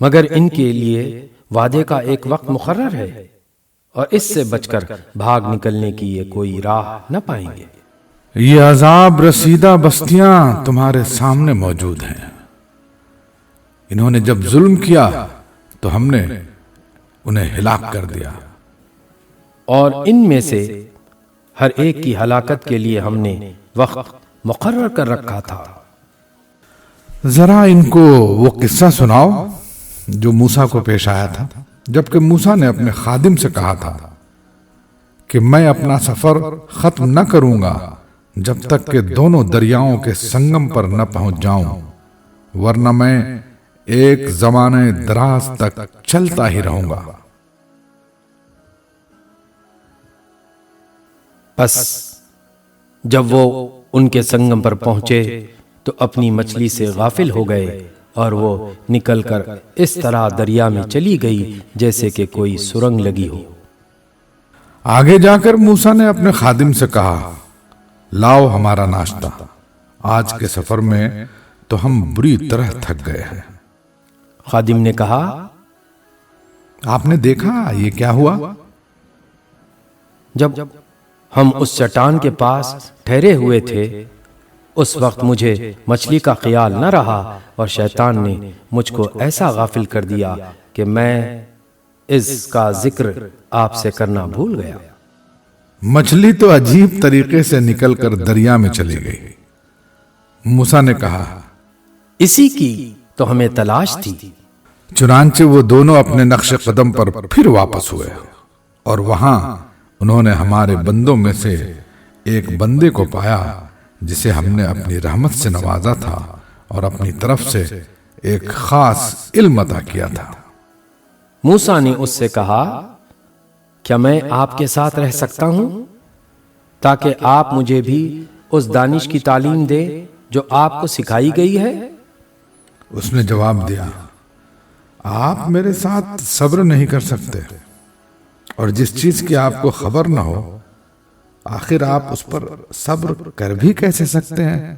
مگر ان کے لیے وعدے کا ایک وقت مقرر ہے اور اس سے بچ کر بھاگ نکلنے کی یہ کوئی راہ نہ پائیں گے۔ یہ عذاب رسیدہ بستیاں تمہارے سامنے موجود ہیں۔ انہوں نے جب ظلم کیا تو ہم نے انہیں ہلاک کر دیا، اور ان میں سے ہر ایک کی ہلاکت کے لیے ہم نے وقت مقرر کر رکھا تھا۔ ذرا ان کو وہ قصہ سناؤ جو موسیٰ کو پیش آیا تھا، جبکہ موسیٰ نے اپنے خادم سے کہا تھا کہ میں اپنا سفر ختم نہ کروں گا جب تک کہ دونوں دریاؤں کے سنگم پر نہ پہنچ جاؤں، ورنہ میں ایک زمانے دراز تک چلتا ہی رہوں گا۔ پس جب وہ ان کے سنگم پر پہنچے تو اپنی مچھلی سے غافل ہو گئے اور وہ نکل کر اس طرح دریا میں چلی گئی جیسے کہ کوئی سرنگ لگی ہو۔ آگے جا کر موسیٰ نے اپنے خادم سے کہا، لاؤ ہمارا ناشتہ، آج کے سفر میں تو ہم بری طرح تھک گئے ہیں۔ خادم نے کہا، آپ نے دیکھا یہ کیا ہوا؟ جب ہم اس چٹان کے پاس ٹھہرے ہوئے تھے اس وقت مجھے مچھلی کا خیال نہ رہا اور شیطان نے مجھ کو ایسا غافل کر دیا کہ میں اس کا ذکر آپ سے کرنا بھول گیا۔ مچھلی تو عجیب طریقے سے نکل کر دریا میں چلی گئی۔ موسیٰ نے کہا، اسی کی تو ہمیں تلاش تھی۔ چنانچہ وہ دونوں اپنے نقش قدم پر پھر واپس ہوئے اور وہاں انہوں نے ہمارے بندوں میں سے ایک بندے کو پایا جسے ہم نے اپنی رحمت سے نوازا تھا اور اپنی طرف سے ایک خاص علم عطا کیا تھا۔ موسیٰ نے اس سے کہا، کیا میں آپ کے ساتھ رہ سکتا ہوں تاکہ آپ مجھے بھی اس دانش کی تعلیم دے جو آپ کو سکھائی گئی ہے؟ اس نے جواب دیا، آپ میرے ساتھ صبر نہیں کر سکتے، اور جس چیز کی آپ کو خبر نہ ہو آخر آپ اس پر صبر کر بھی کیسے سکتے ہیں؟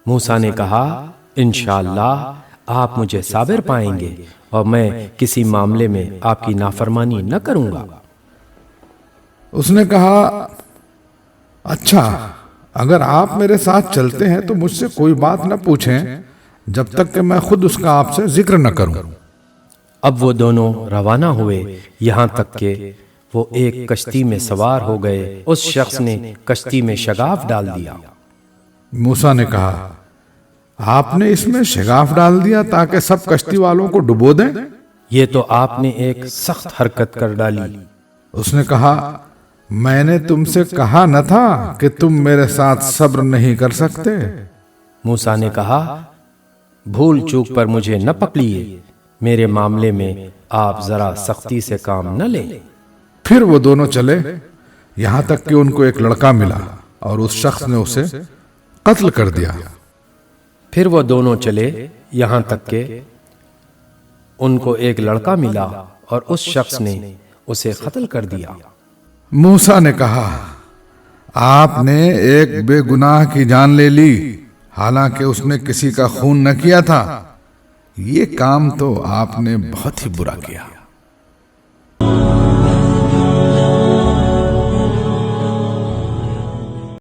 موسیٰ نے کہا، انشاءاللہ آپ مجھے صابر پائیں گے اور میں کسی معاملے میں آپ کی نافرمانی نہ کروں گا۔ اس نے کہا، اچھا اگر آپ میرے ساتھ چلتے ہیں تو مجھ سے کوئی بات نہ پوچھیں جب تک کہ میں خود اس کا آپ سے ذکر نہ کروں۔ اب وہ دونوں روانہ ہوئے، یہاں تک کہ وہ ایک کشتی میں سوار ہو گئے۔ اس شخص نے کشتی میں شگاف ڈال دیا۔ موسیٰ نے کہا، آپ نے اس میں شگاف ڈال دیا تاکہ سب کشتی والوں کو ڈبو دیں؟ یہ تو آپ نے ایک سخت حرکت کر ڈالی۔ اس نے کہا، میں نے تم سے کہا نہ تھا کہ تم میرے ساتھ صبر نہیں کر سکتے؟ موسیٰ نے کہا، بھول چوک پر مجھے نہ پکڑیے، میرے معاملے میں آپ ذرا سختی سے کام نہ لیں۔ پھر وہ دونوں چلے یہاں تک کہ ان کو ایک لڑکا ملا اور اس شخص نے اسے قتل کر دیا۔ پھر وہ دونوں چلے یہاں تک کہ ان کو ایک لڑکا ملا اور اس شخص نے اسے قتل کر دیا۔ موسیٰ نے کہا، آپ نے ایک بے گناہ کی جان لے لی حالانکہ اس نے کسی کا خون نہ کیا تھا، یہ کام تو آپ نے بہت ہی برا کیا۔